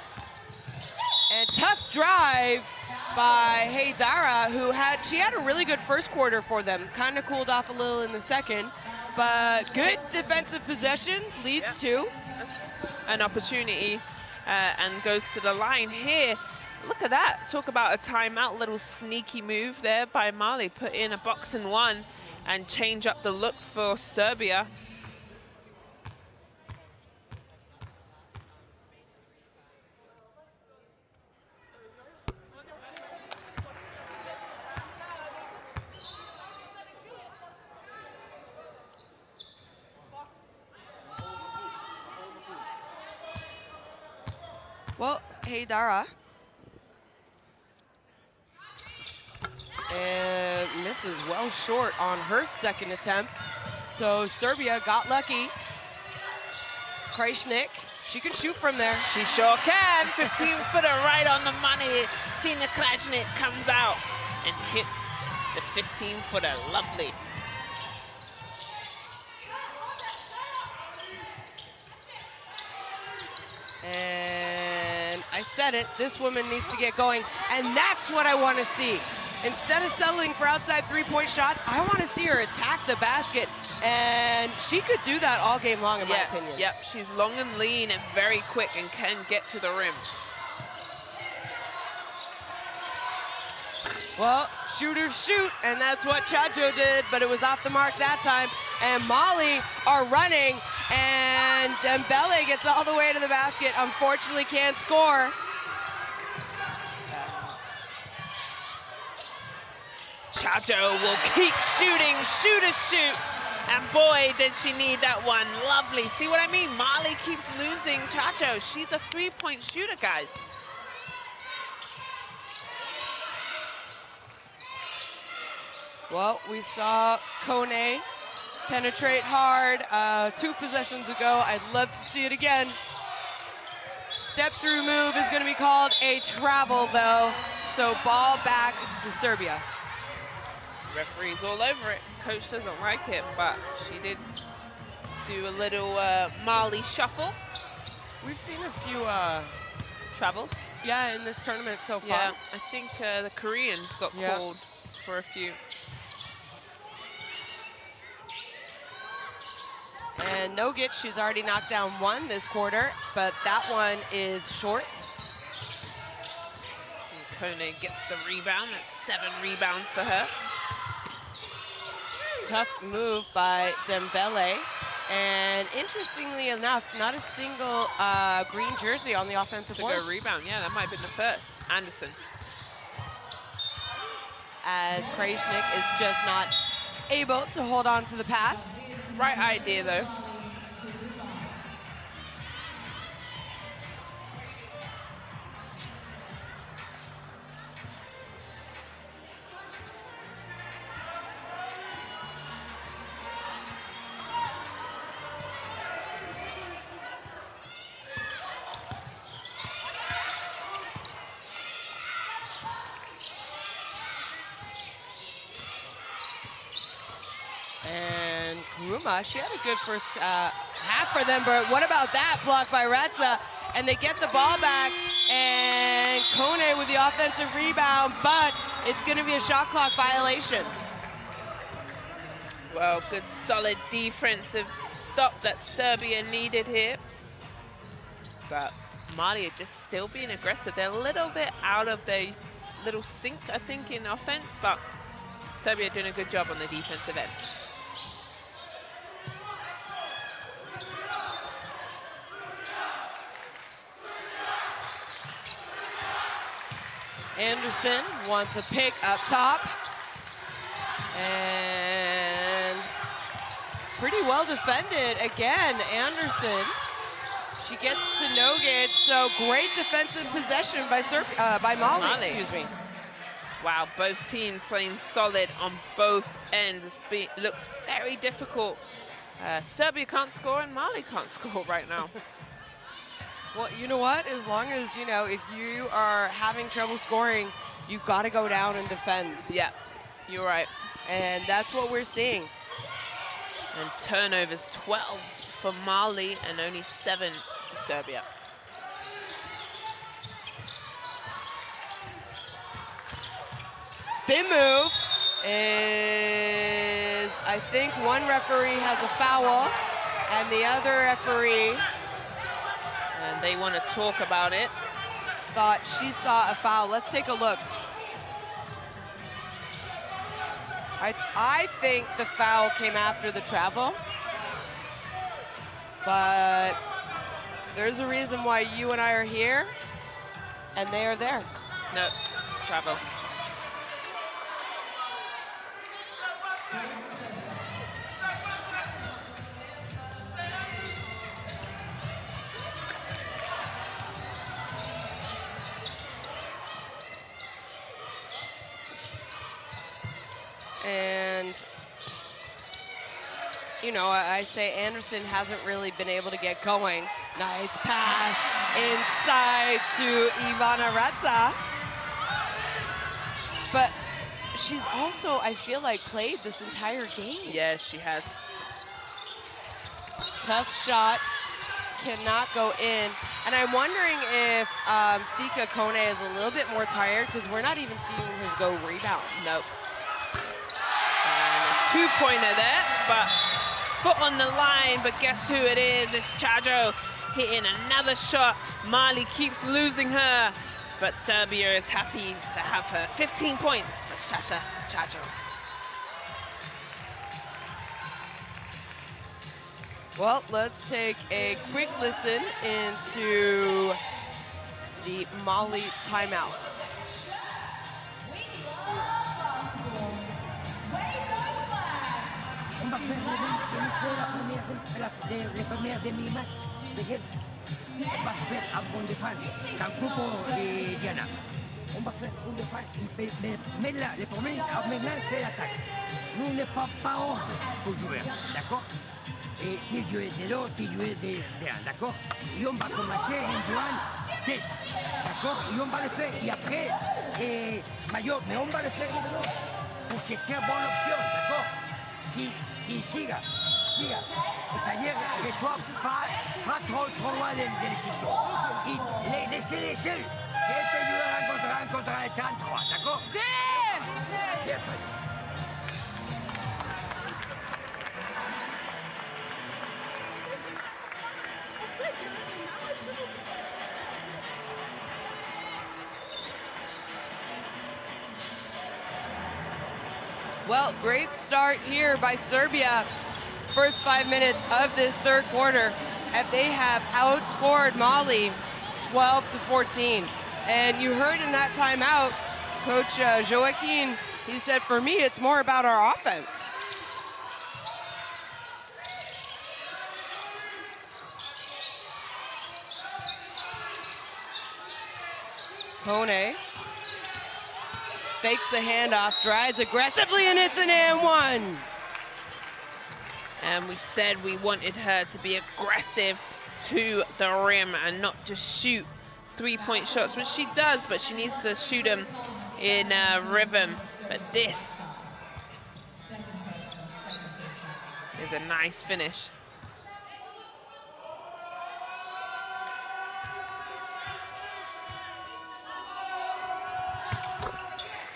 And tough drive by Haydara, who had a really good first quarter for them. Kind of cooled off a little in the second, but good defensive possession leads to an opportunity and goes to the line here. Look at that. Talk about a timeout. Little sneaky move there by Mali. Put in a box and one and change up the look for Serbia. Well, Haydara And misses well short on her second attempt. So Serbia got lucky. Krajicek, she can shoot from there. She sure can. 15-footer right on the money. Tina Krajicek comes out and hits the 15-footer. Lovely. And I said it, this woman needs to get going, and that's what I want to see. Instead of settling for outside three-point shots, I want to see her attack the basket, and she could do that all game long, in my opinion. Yep, she's long and lean and very quick and can get to the rim. Well, shooters shoot, and that's what Chacho did, but it was off the mark that time. And Mali are running, and Dembele gets all the way to the basket. Unfortunately, can't score. Chacho will keep shooting, shoot. And boy, did she need that one. Lovely. See what I mean? Mali keeps losing Chacho. She's a three-point shooter, guys. Well, we saw Kone penetrate hard 2 possessions ago. I'd love to see it again. Step-through move is going to be called a travel, though. So ball back to Serbia. Referee's all over it. Coach doesn't like it, but she did do a little Mali shuffle. We've seen a few travels. Yeah, in this tournament so far. Yeah, I think the Koreans got called for a few. And Nogic, she's already knocked down 1 this quarter, but that one is short. And Kone gets the rebound. That's 7 rebounds for her. Tough move by Dembele. And interestingly enough, not a single green jersey on the offensive board. Took a rebound, yeah, that might have been the first. Anderson. As Krajicek is just not able to hold on to the pass. Right idea, though. And Kuruma, she had a good first half for them, but what about that block by Retza? And they get the ball back, and Kone with the offensive rebound, but it's going to be a shot clock violation. Well, good solid defensive stop that Serbia needed here. But Mali are just still being aggressive. They're a little bit out of their little sync, I think, in offense, but Serbia doing a good job on the defensive end. Anderson wants a pick up top. And pretty well defended again, Anderson. She gets to Nogic, so great defensive possession by Mali, excuse me. Wow, both teams playing solid on both ends. It looks very difficult. Serbia can't score and Mali can't score right now. Well, you know what? As long as, you know, if you are having trouble scoring, you've got to go down and defend. Yeah, you're right. And that's what we're seeing. And turnovers, 12 for Mali and only 7 for Serbia. Spin move is, I think one referee has a foul and the other referee, and they want to talk about it, thought she saw a foul. Let's take a look. I think the foul came after the travel, but there's a reason why you and I are here and they are there. No, travel. you know, I say Anderson hasn't really been able to get going. Nice pass inside to Ivana Retza. But she's also, I feel like, played this entire game. Yeah, she has. Tough shot, cannot go in. And I'm wondering if Sika Kone is a little bit more tired because we're not even seeing her go rebound. Nope. And a two-pointer there, but foot on the line, but guess who it is? It's Chajo hitting another shot. Mali keeps losing her, but Serbia is happy to have her. 15 points for Sasha Chajo. Well, let's take a quick listen into the Mali timeouts. On va faire les premières demi-matchs. On va faire un bon défense. C'est un groupe de Diana. On va faire une défense. Mais là, les premiers, maintenant, c'est l'attaque. Nous, on n'est pas ordre pour jouer. D'accord? Et tu joues de l'autre, tu joues de un. D'accord? Et on va commencer en jouant tête. D'accord? Et on va le faire. Et après, Maillot, mais on va le faire de l'autre. Pour que c'est une bonne option. D'accord? Si siga. C'est-à-dire que soit pas trop loin des décisions. Et laissez-les seuls. C'est peut jouer un contre un 33, d'accord? Bien. Well, great start here by Serbia. First 5 minutes of this third quarter, and they have outscored Mali 12-14. And you heard in that timeout, Coach Joaquin, he said, for me, it's more about our offense. Kone fakes the handoff, drives aggressively, and it's an and one. And we said we wanted her to be aggressive to the rim and not just shoot three-point shots, which she does, but she needs to shoot them in rhythm. But this is a nice finish.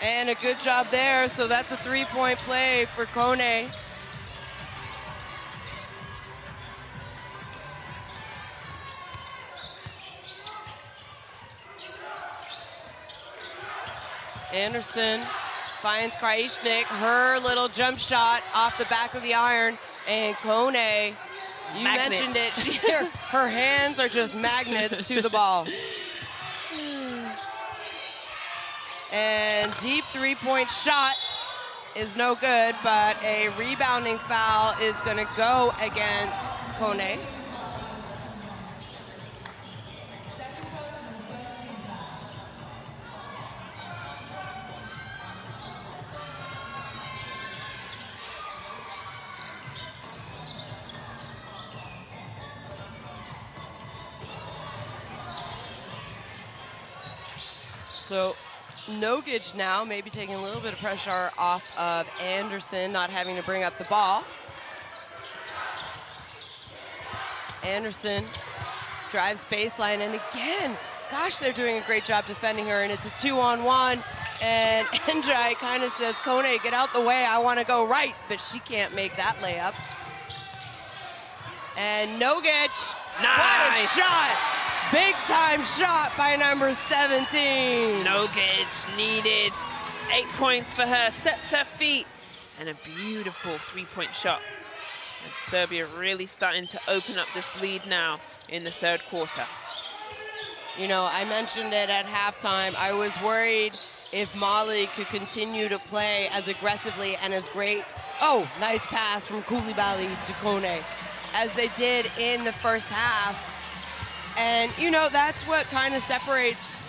And a good job there, so that's a three-point play for Kone. Anderson finds Krajicnik, her little jump shot off the back of the iron, and Kone, you mentioned it, her hands are just magnets to the ball. And deep three-point shot is no good, but a rebounding foul is going to go against Kone. So Nogic now maybe taking a little bit of pressure off of Anderson, not having to bring up the ball. Anderson drives baseline, and again, gosh, they're doing a great job defending her, and it's a 2-on-1. And Endrai kind of says, Kone, get out the way, I want to go right, but she can't make that layup. And Nogic, nice. What a shot! Big time shot by number 17. Nogic needed 8 points for her, sets her feet, and a beautiful three-point shot. And Serbia really starting to open up this lead now in the third quarter. You know, I mentioned it at halftime. I was worried if Mali could continue to play as aggressively and as great. Oh, nice pass from Koulibaly to Kone, as they did in the first half. And, you know, that's what kind of separates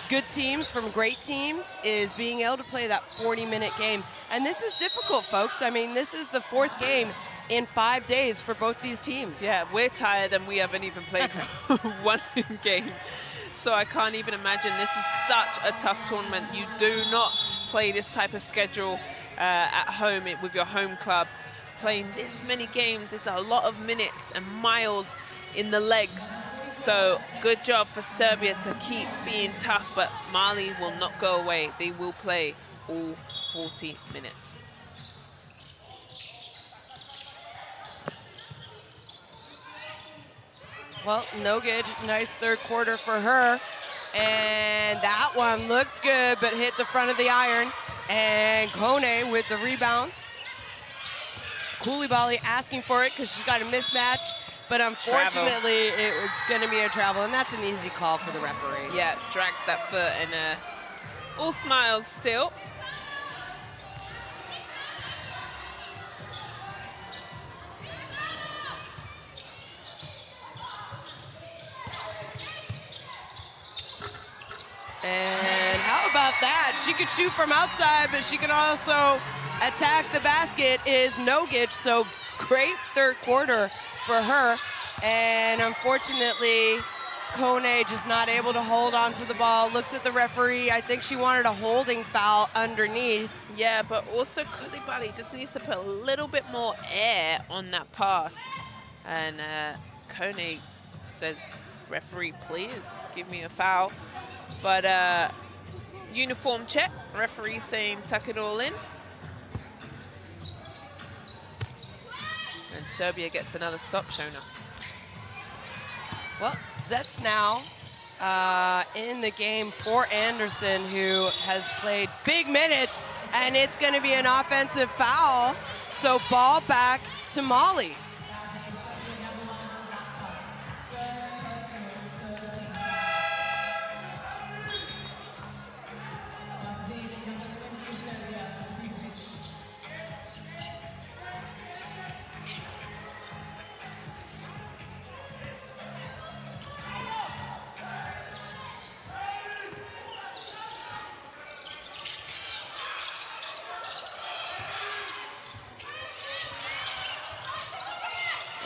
good teams from great teams, is being able to play that 40-minute game. And this is difficult, folks. I mean, this is the fourth game in 5 days for both these teams. Yeah, we're tired and we haven't even played one game. So I can't even imagine. This is such a tough tournament. You do not play this type of schedule at home with your home club. Playing this many games is a lot of minutes and miles in the legs. So good job for Serbia to keep being tough, but Mali will not go away. They will play all 40 minutes. Well, no good. Nice third quarter for her. And that one looked good, but hit the front of the iron. And Kone with the rebounds. Koulibaly asking for it because she's got a mismatch. But unfortunately, it was going to be a travel, and that's an easy call for the referee. Yeah, drags that foot, and all smiles still. And how about that? She could shoot from outside, but she can also attack the basket. Is Nogic, so great third quarter for her. And unfortunately, Kone just not able to hold on to the ball. Looked at the referee. I think she wanted a holding foul underneath. Yeah, but also Koulibaly just needs to put a little bit more air on that pass. And Kone says, referee, please give me a foul. But uniform check. Referee saying tuck it all in. And Serbia gets another stop, Shona. Well, sets now in the game for Anderson, who has played big minutes, and it's going to be an offensive foul. So ball back to Mali.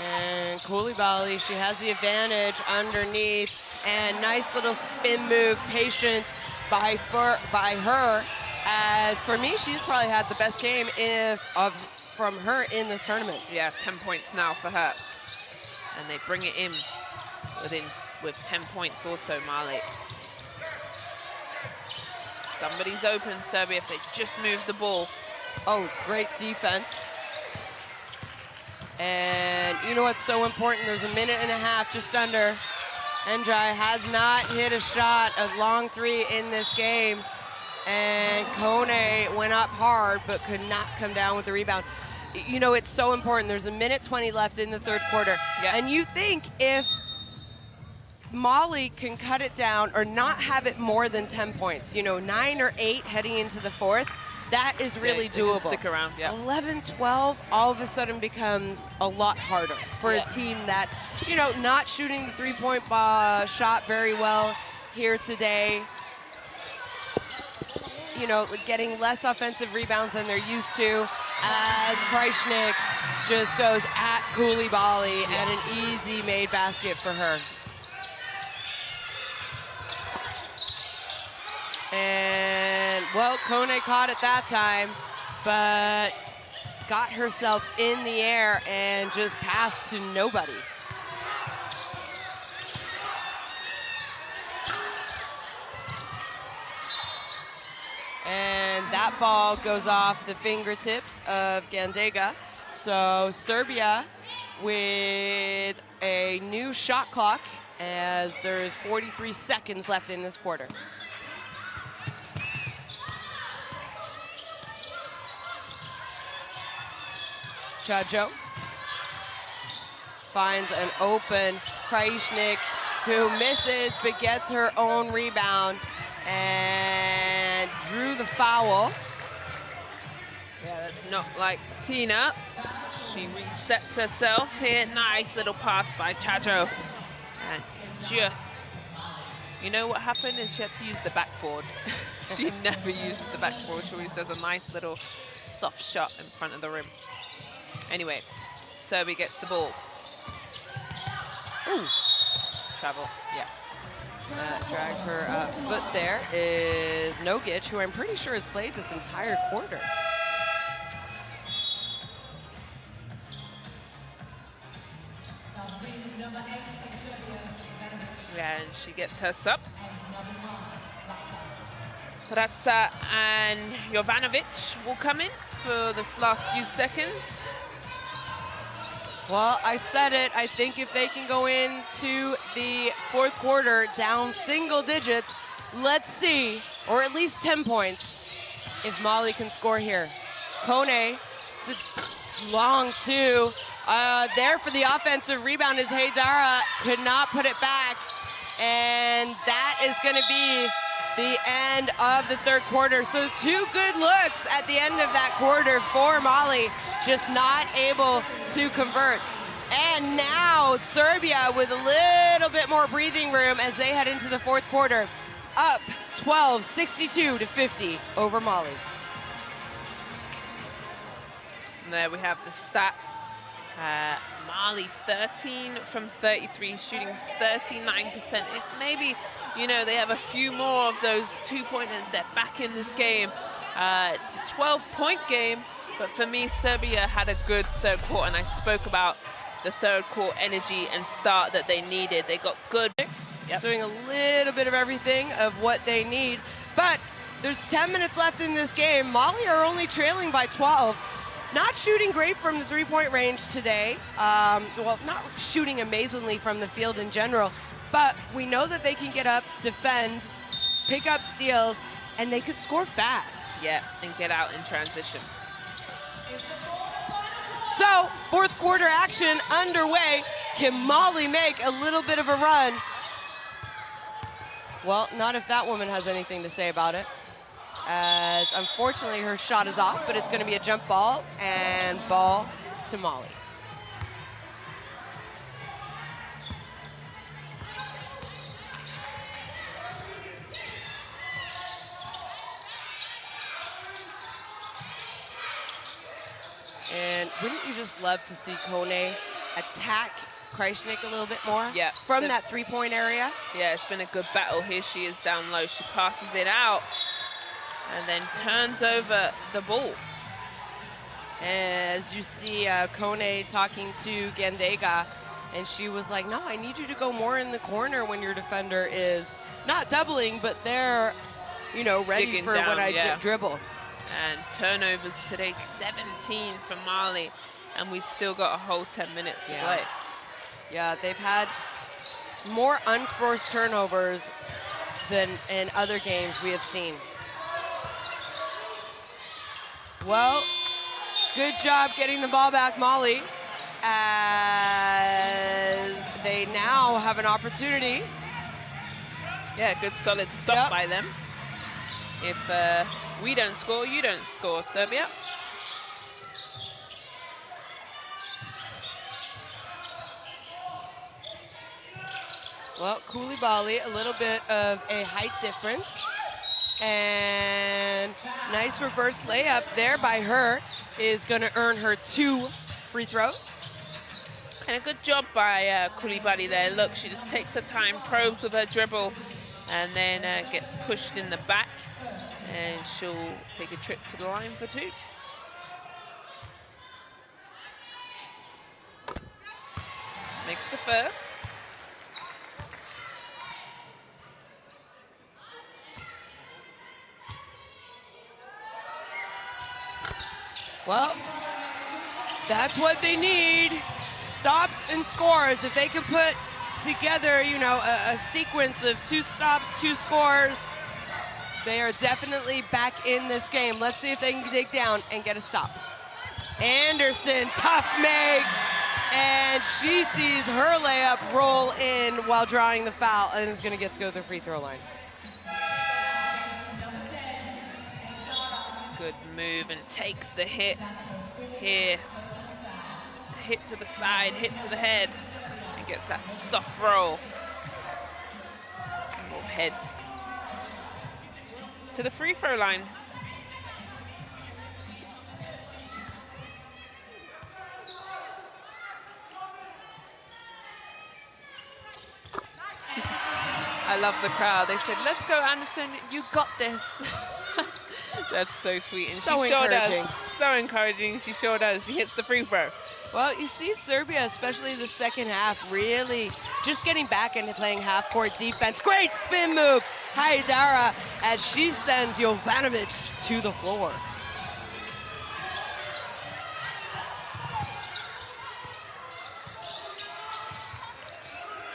And Koulibaly, she has the advantage underneath, and nice little spin move, patience by her. As for me, she's probably had the best game from her in this tournament. Yeah, 10 points now for her. And they bring it in with 10 points also, Mali. Somebody's open, Serbia, if they just move the ball. Oh, great defense. And you know what's so important? There's a minute and a half, just under. Endrai has not hit a shot, a long three in this game. And Kone went up hard, but could not come down with the rebound. You know, it's so important. There's a minute 20 left in the third quarter. Yeah. And you think if Mali can cut it down or not have it more than 10 points, you know, 9 or 8 heading into the fourth, that is really doable. Stick around, yeah. 11-12 all of a sudden becomes a lot harder for a team that, you know, not shooting the three-point shot very well here today. You know, getting less offensive rebounds than they're used to, as Kreisnik just goes at Koulibaly and an easy made basket for her. And, well, Kone caught it that time, but got herself in the air and just passed to nobody. And that ball goes off the fingertips of Gandega. So Serbia with a new shot clock as there's 43 seconds left in this quarter. Chajo finds an open Kreisnik, who misses but gets her own rebound and drew the foul. Yeah, that's not like Tina. She resets herself here. Nice little pass by Chajo. And just, you know what happened is she had to use the backboard. She never uses the backboard. She always does a nice little soft shot in front of the rim. Anyway, Serbia gets the ball. Ooh. Travel, yeah. Dragged her foot there is Nogic, who I'm pretty sure has played this entire quarter. And she gets her sub. Pratsa and Jovanovic will come in for this last few seconds. Well, I said it. I think if they can go into the fourth quarter down single digits, let's see, or at least 10 points, if Mali can score here. Kone, it's a long two. There for the offensive rebound is Haydara, could not put it back. And that is going to be the end of the third quarter. So 2 good looks at the end of that quarter for Mali, just not able to convert. And now Serbia with a little bit more breathing room as they head into the fourth quarter, up 12, 62 to 50 over Mali. And there we have the stats. Mali 13 from 33, shooting 39%. If maybe, you know, they have a few more of those 2-pointers, they're back in this game. It's a 12-point game, but for me, Serbia had a good third quarter, and I spoke about the third quarter energy and start that they needed. They got good. Yep. Doing a little bit of everything of what they need, but there's 10 minutes left in this game. Mali are only trailing by 12. Not shooting great from the three-point range today. Well, not shooting amazingly from the field in general, but we know that they can get up, defend, pick up steals, and they could score fast. Yeah, and get out in transition. So, fourth quarter action underway. Can Mali make a little bit of a run? Well, not if that woman has anything to say about it. As unfortunately her shot is off, but it's going to be a jump ball and ball to Mali. And wouldn't you just love to see Kone attack Krajisnik a little bit more? Yeah. From that three-point area? Yeah, it's been a good battle. Here she is down low. She passes it out and then turns over the ball. As you see Kone talking to Gandega, and she was like, no, I need you to go more in the corner when your defender is not doubling, but they're, you know, ready Digging for down, when I yeah. dribble. And turnovers today, 17 for Mali, and we've still got a whole 10 minutes to play. Yeah, they've had more unforced turnovers than in other games we have seen. Well, good job getting the ball back, Mali, as they now have an opportunity. Yeah, good solid stop by them. If we don't score, you don't score, Serbia. Well, Koulibaly, a little bit of a height difference. And nice reverse layup there by her is going to earn her 2 free throws. And a good job by Koulibaly there. Look, she just takes her time, probes with her dribble, and then gets pushed in the back. And she'll take a trip to the line for 2. Makes the first. Well, that's what they need. Stops and scores. If they can put together, you know, a sequence of 2 stops, 2 scores, they are definitely back in this game. Let's see if they can dig down and get a stop. Anderson, tough make, and she sees her layup roll in while drawing the foul and is going to get to go to the free throw line. Good move and takes the hit here. Hit to the side, hit to the head, and gets that soft roll. And will head to the free throw line. I love the crowd. They said, let's go, Anderson, you got this. That's so sweet. And So she sure encouraging. does. So encouraging. She sure does. She hits the free throw. Well, you see Serbia, especially the second half, really just getting back into playing half-court defense. Great spin move, Haidara, as she sends Jovanovic to the floor.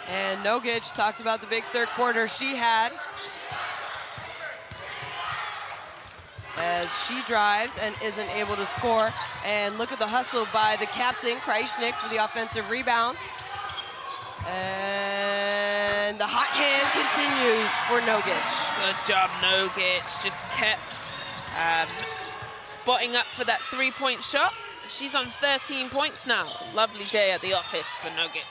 And Nogic talked about the big third quarter she had, as she drives and isn't able to score. And look at the hustle by the captain, Krajicek, for the offensive rebound. And the hot hand continues for Nogic. Good job, Nogic. Just kept spotting up for that three-point shot. She's on 13 points now. Lovely day at the office for Nogic.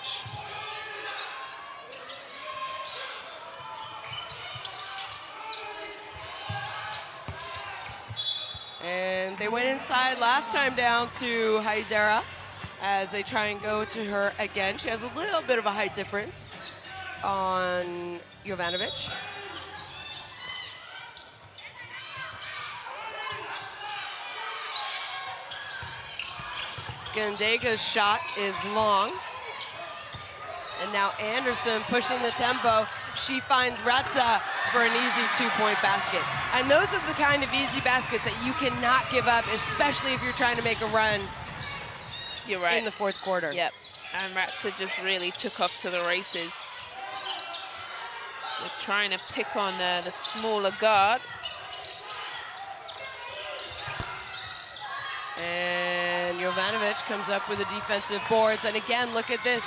And they went inside last time down to Haidara as they try and go to her again. She has a little bit of a height difference on Jovanovic. Gandega's shot is long. And now Anderson pushing the tempo. She finds Ratza for an easy two-point basket. And those are the kind of easy baskets that you cannot give up, especially if you're trying to make a run. You're right. In the fourth quarter. Yep. And Ratza just really took off to the races. They're trying to pick on the smaller guard. And Jovanovic comes up with the defensive boards. And again, look at this.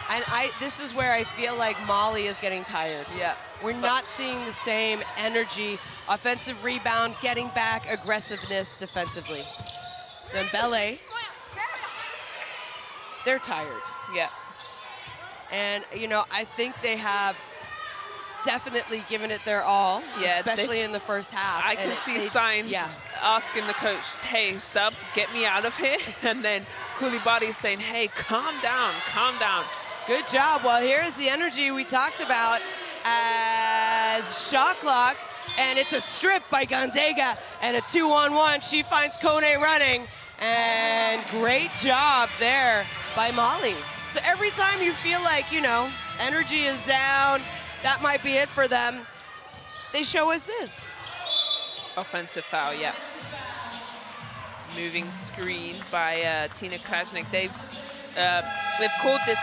And this is where I feel like Molly is getting tired. Yeah. We're not seeing the same energy, offensive rebound, getting back, aggressiveness defensively. Dembele, they're tired. Yeah. And, you know, I think they have definitely given it their all, yeah, especially in the first half. I can see signs asking the coach, hey, sub, get me out of here. And then Koulibaly's saying, hey, calm down, calm down. Good job. Well, here's the energy we talked about as shot clock, and it's a strip by Gandega and a 2-on-1. She finds Kone running, and great job there by Molly. So every time you feel like, you know, energy is down, that might be it for them, they show us this. Offensive foul, yeah. Moving screen by Tina Krajicek. They've called this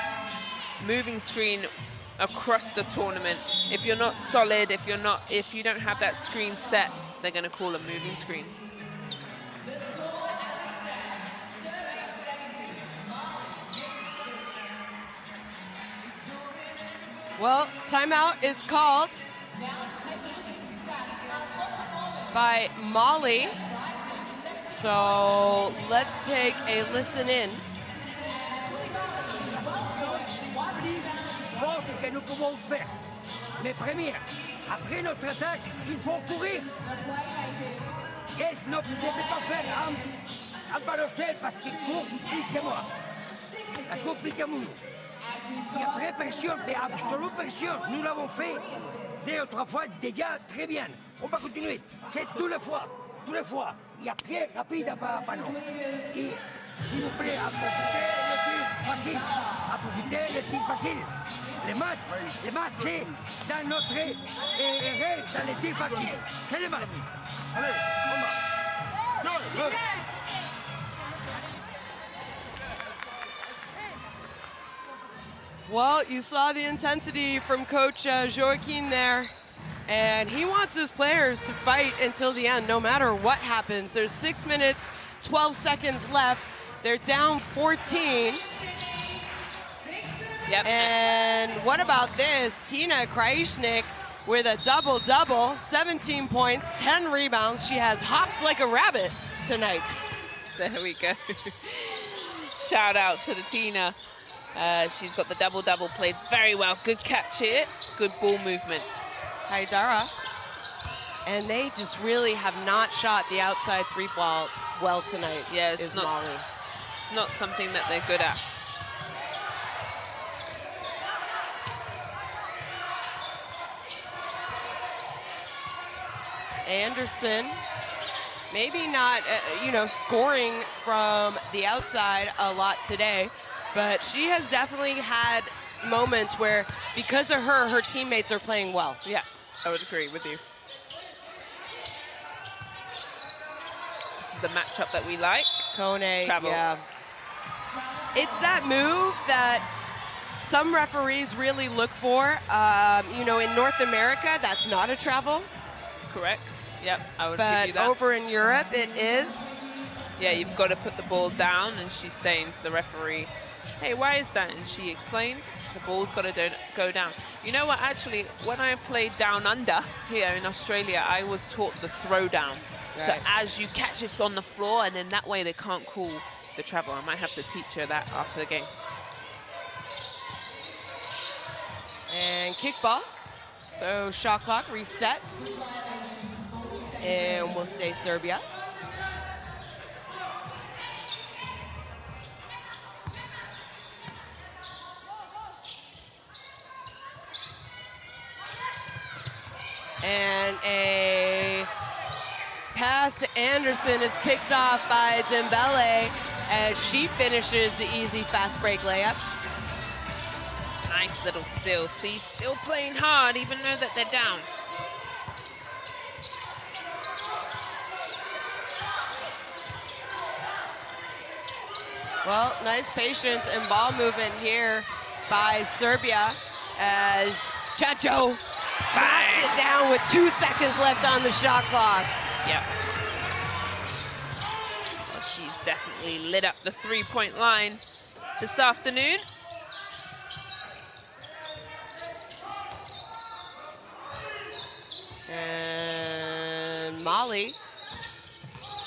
moving screen across the tournament. If you're not solid, if you don't have that screen set, they're going to call a moving screen. Well, timeout is called by Molly. So let's take a listen in. Voir ce que nous pouvons faire. Mais première, après notre attaque, il faut courir. Yes, ne pouvez pas faire un baloncesto parce qu'il court plus que moi. Il court plus que nous. Et après pression, mais absolue pression. Nous l'avons fait 2 ou 3 fois déjà très bien. On va continuer. C'est tous les fois. Et après, rapide à panneau. Et s'il vous plaît, approfitez le tir facile. Les matchs, c'est dans notre rêve, dans les tirs faciles. C'est le match. Allez, on va. Go. Well, you saw the intensity from Coach Joaquin there, and he wants his players to fight until the end, no matter what happens. There's 6 minutes, 12 seconds left. They're down 14. Yep. And what about this? Tina Krajicek with a double-double, 17 points, 10 rebounds. She has hops like a rabbit tonight. There we go. Shout out to the Tina. She's got the double-double, played very well. Good catch here, good ball movement. Haidara. And they just really have not shot the outside three ball well tonight. Yeah, it's not something that they're good at. Anderson, maybe not, scoring from the outside a lot today, but she has definitely had moments where, because of her, her teammates are playing well. Yeah, I would agree with you. This is the matchup that we like. Kone, Travel. yeah. It's that move that some referees really look for. In North America, that's not a travel. Correct. Yep, I would But give you that. over in Europe, it is. Yeah, you've got to put the ball down, and she's saying to the referee, hey, why is that? And she explained, the ball's got to go down. You know what, actually, when I played down under here in Australia, I was taught the throw down. Right. So as you catch it on the floor, and then that way they can't call the travel. I might have to teach her that after the game. And kickball. So shot clock resets. And we'll stay Serbia. And a pass to Anderson is picked off by Dembele as she finishes the easy fast break layup. Nice little steal. See, still playing hard, even though that they're down. Well, nice patience and ball movement here by Serbia as Chacho backs it down with 2 seconds left on the shot clock. Yep. Well, she's definitely lit up the three-point line this afternoon. And Molly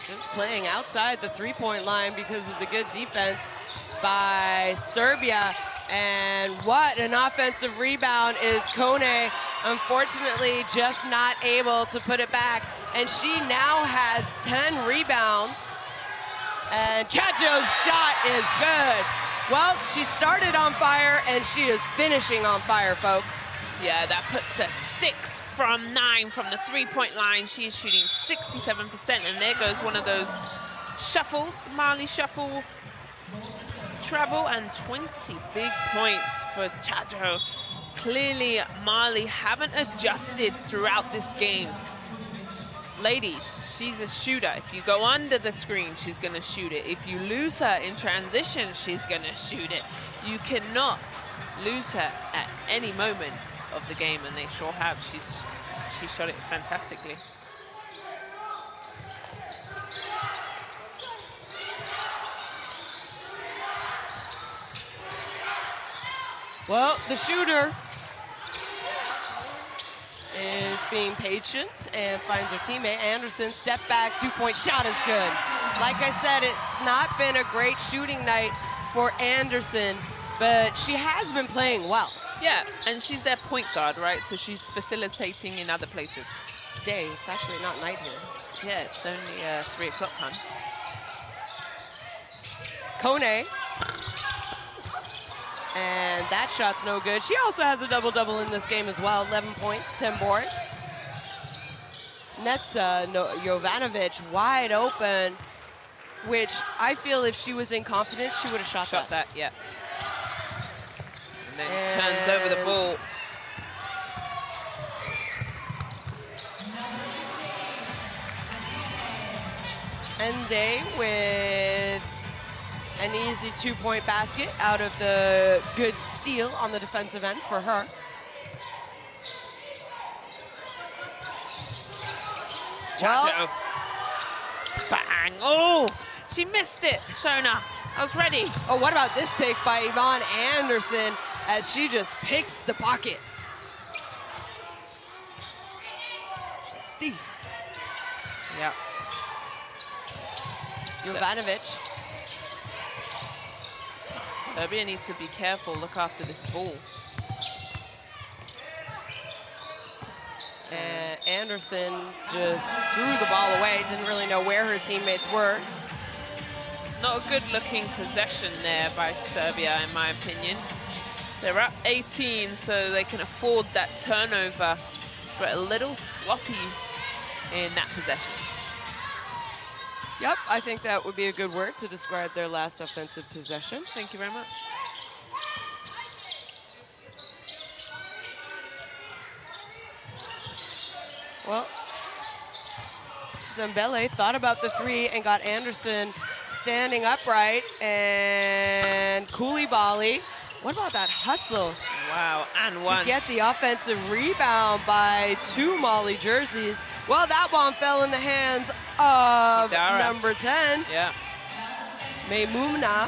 just playing outside the three-point line because of the good defense by Serbia. And what an offensive rebound is Kone. Unfortunately, just not able to put it back. And she now has 10 rebounds. And Chacho's shot is good. Well, she started on fire, and she is finishing on fire, folks. Yeah, that puts her 6 from 9 from the three-point line. She's shooting 67%, and there goes one of those shuffles, Marley shuffle treble, and 20 big points for Chacho. Clearly, Marley haven't adjusted throughout this game. Ladies, she's a shooter. If you go under the screen, she's going to shoot it. If you lose her in transition, she's going to shoot it. You cannot lose her at any moment of the game, and they sure have. She shot it fantastically. Well, the shooter is being patient and finds her teammate. Anderson, step back, two-point shot is good. Like I said, it's not been a great shooting night for Anderson, but she has been playing well. Yeah, and she's their point guard, right? So she's facilitating in other places. Day, it's actually not night here. Yeah, it's only 3 o'clock, hon. Kone. And that shot's no good. She also has a double-double in this game as well. 11 points, 10 boards. Netza Jovanovic wide open, which I feel if she was in confidence, she would have shot that. Yeah. And then turns over the ball. And they with an easy two-point basket out of the good steal on the defensive end for her. Well, bang! Oh, she missed it, Shona. I was ready. Oh, what about this pick by Yvonne Anderson as she just picks the pocket? Thief. Yeah. Jovanovic. Serbia needs to be careful, look after this ball. And Anderson just threw the ball away, didn't really know where her teammates were. Not a good looking possession there by Serbia, in my opinion. They're up 18, so they can afford that turnover, but a little sloppy in that possession. Yep, I think that would be a good word to describe their last offensive possession. Thank you very much. Well, Dembele thought about the three and got Anderson standing upright, and Koulibaly. What about that hustle? Wow, and one. To get the offensive rebound by 2 Mali jerseys. Well, that one fell in the hands of number 10. Yeah. Maimouna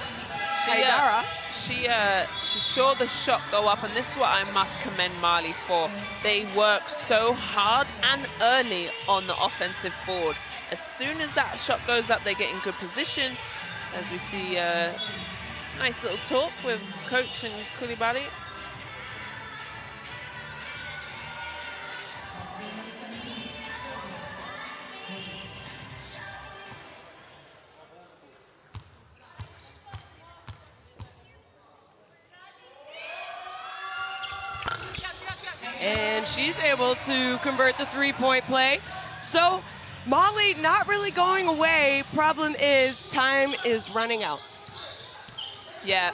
Haidara. She saw the shot go up, and this is what I must commend Mali for. They work so hard and early on the offensive board. As soon as that shot goes up, they get in good position. As we see nice little talk with coach and Koulibaly. And she's able to convert the three-point play. So Mali not really going away. Problem is time is running out. Yeah.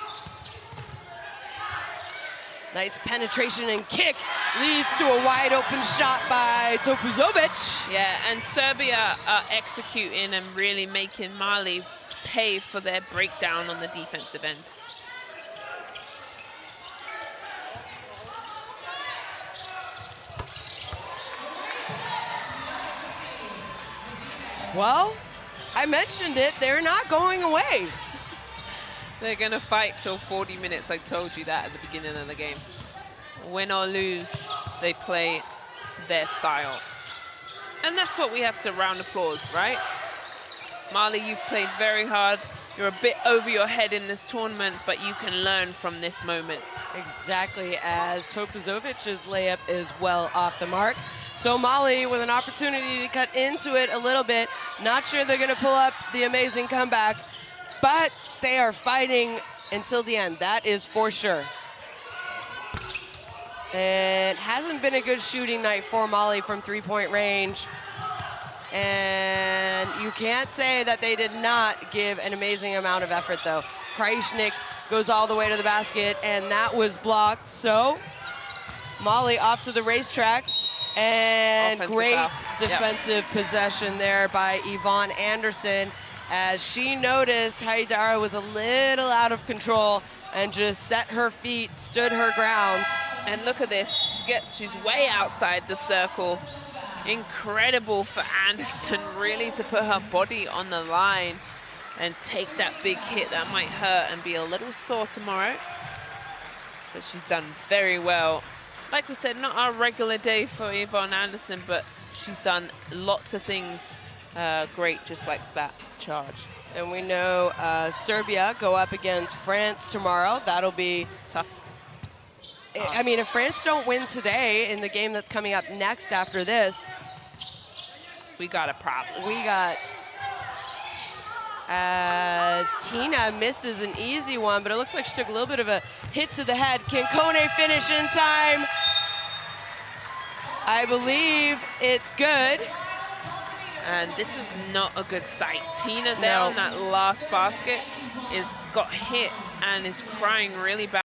Nice penetration and kick leads to a wide open shot by Topuzovic. Yeah, and Serbia are executing and really making Mali pay for their breakdown on the defensive end. Well, I mentioned it, they're not going away. They're gonna fight till 40 minutes. I told you that at the beginning of the game. Win or lose, they play their style. And that's what we have to round applause, right? Mali, you've played very hard. You're a bit over your head in this tournament, but you can learn from this moment. Exactly, as Topuzovic's layup is well off the mark. So Mali with an opportunity to cut into it a little bit. Not sure they're gonna pull up the amazing comeback, but they are fighting until the end, that is for sure. And hasn't been a good shooting night for Mali from three-point range. And you can't say that they did not give an amazing amount of effort though. Krajicnik goes all the way to the basket, and that was blocked. So Mali off to the racetracks. And Offensive great foul. defensive possession there by Yvonne Anderson, as she noticed Haidara was a little out of control and just set her feet, stood her ground. And look at this, she's way outside the circle. Incredible for Anderson really to put her body on the line and take that big hit that might hurt and be a little sore tomorrow. But she's done very well. Like we said, not our regular day for Yvonne Anderson, but she's done lots of things great, just like that charge. And we know Serbia go up against France tomorrow. That'll be tough. I mean, if France don't win today in the game that's coming up next after this, we got a problem. We got, as Tina misses an easy one, but it looks like she took a little bit of a hit to the head. Can Kone finish in time? I believe it's good. And this is not a good sight. Tina there on that last basket got hit and is crying really bad.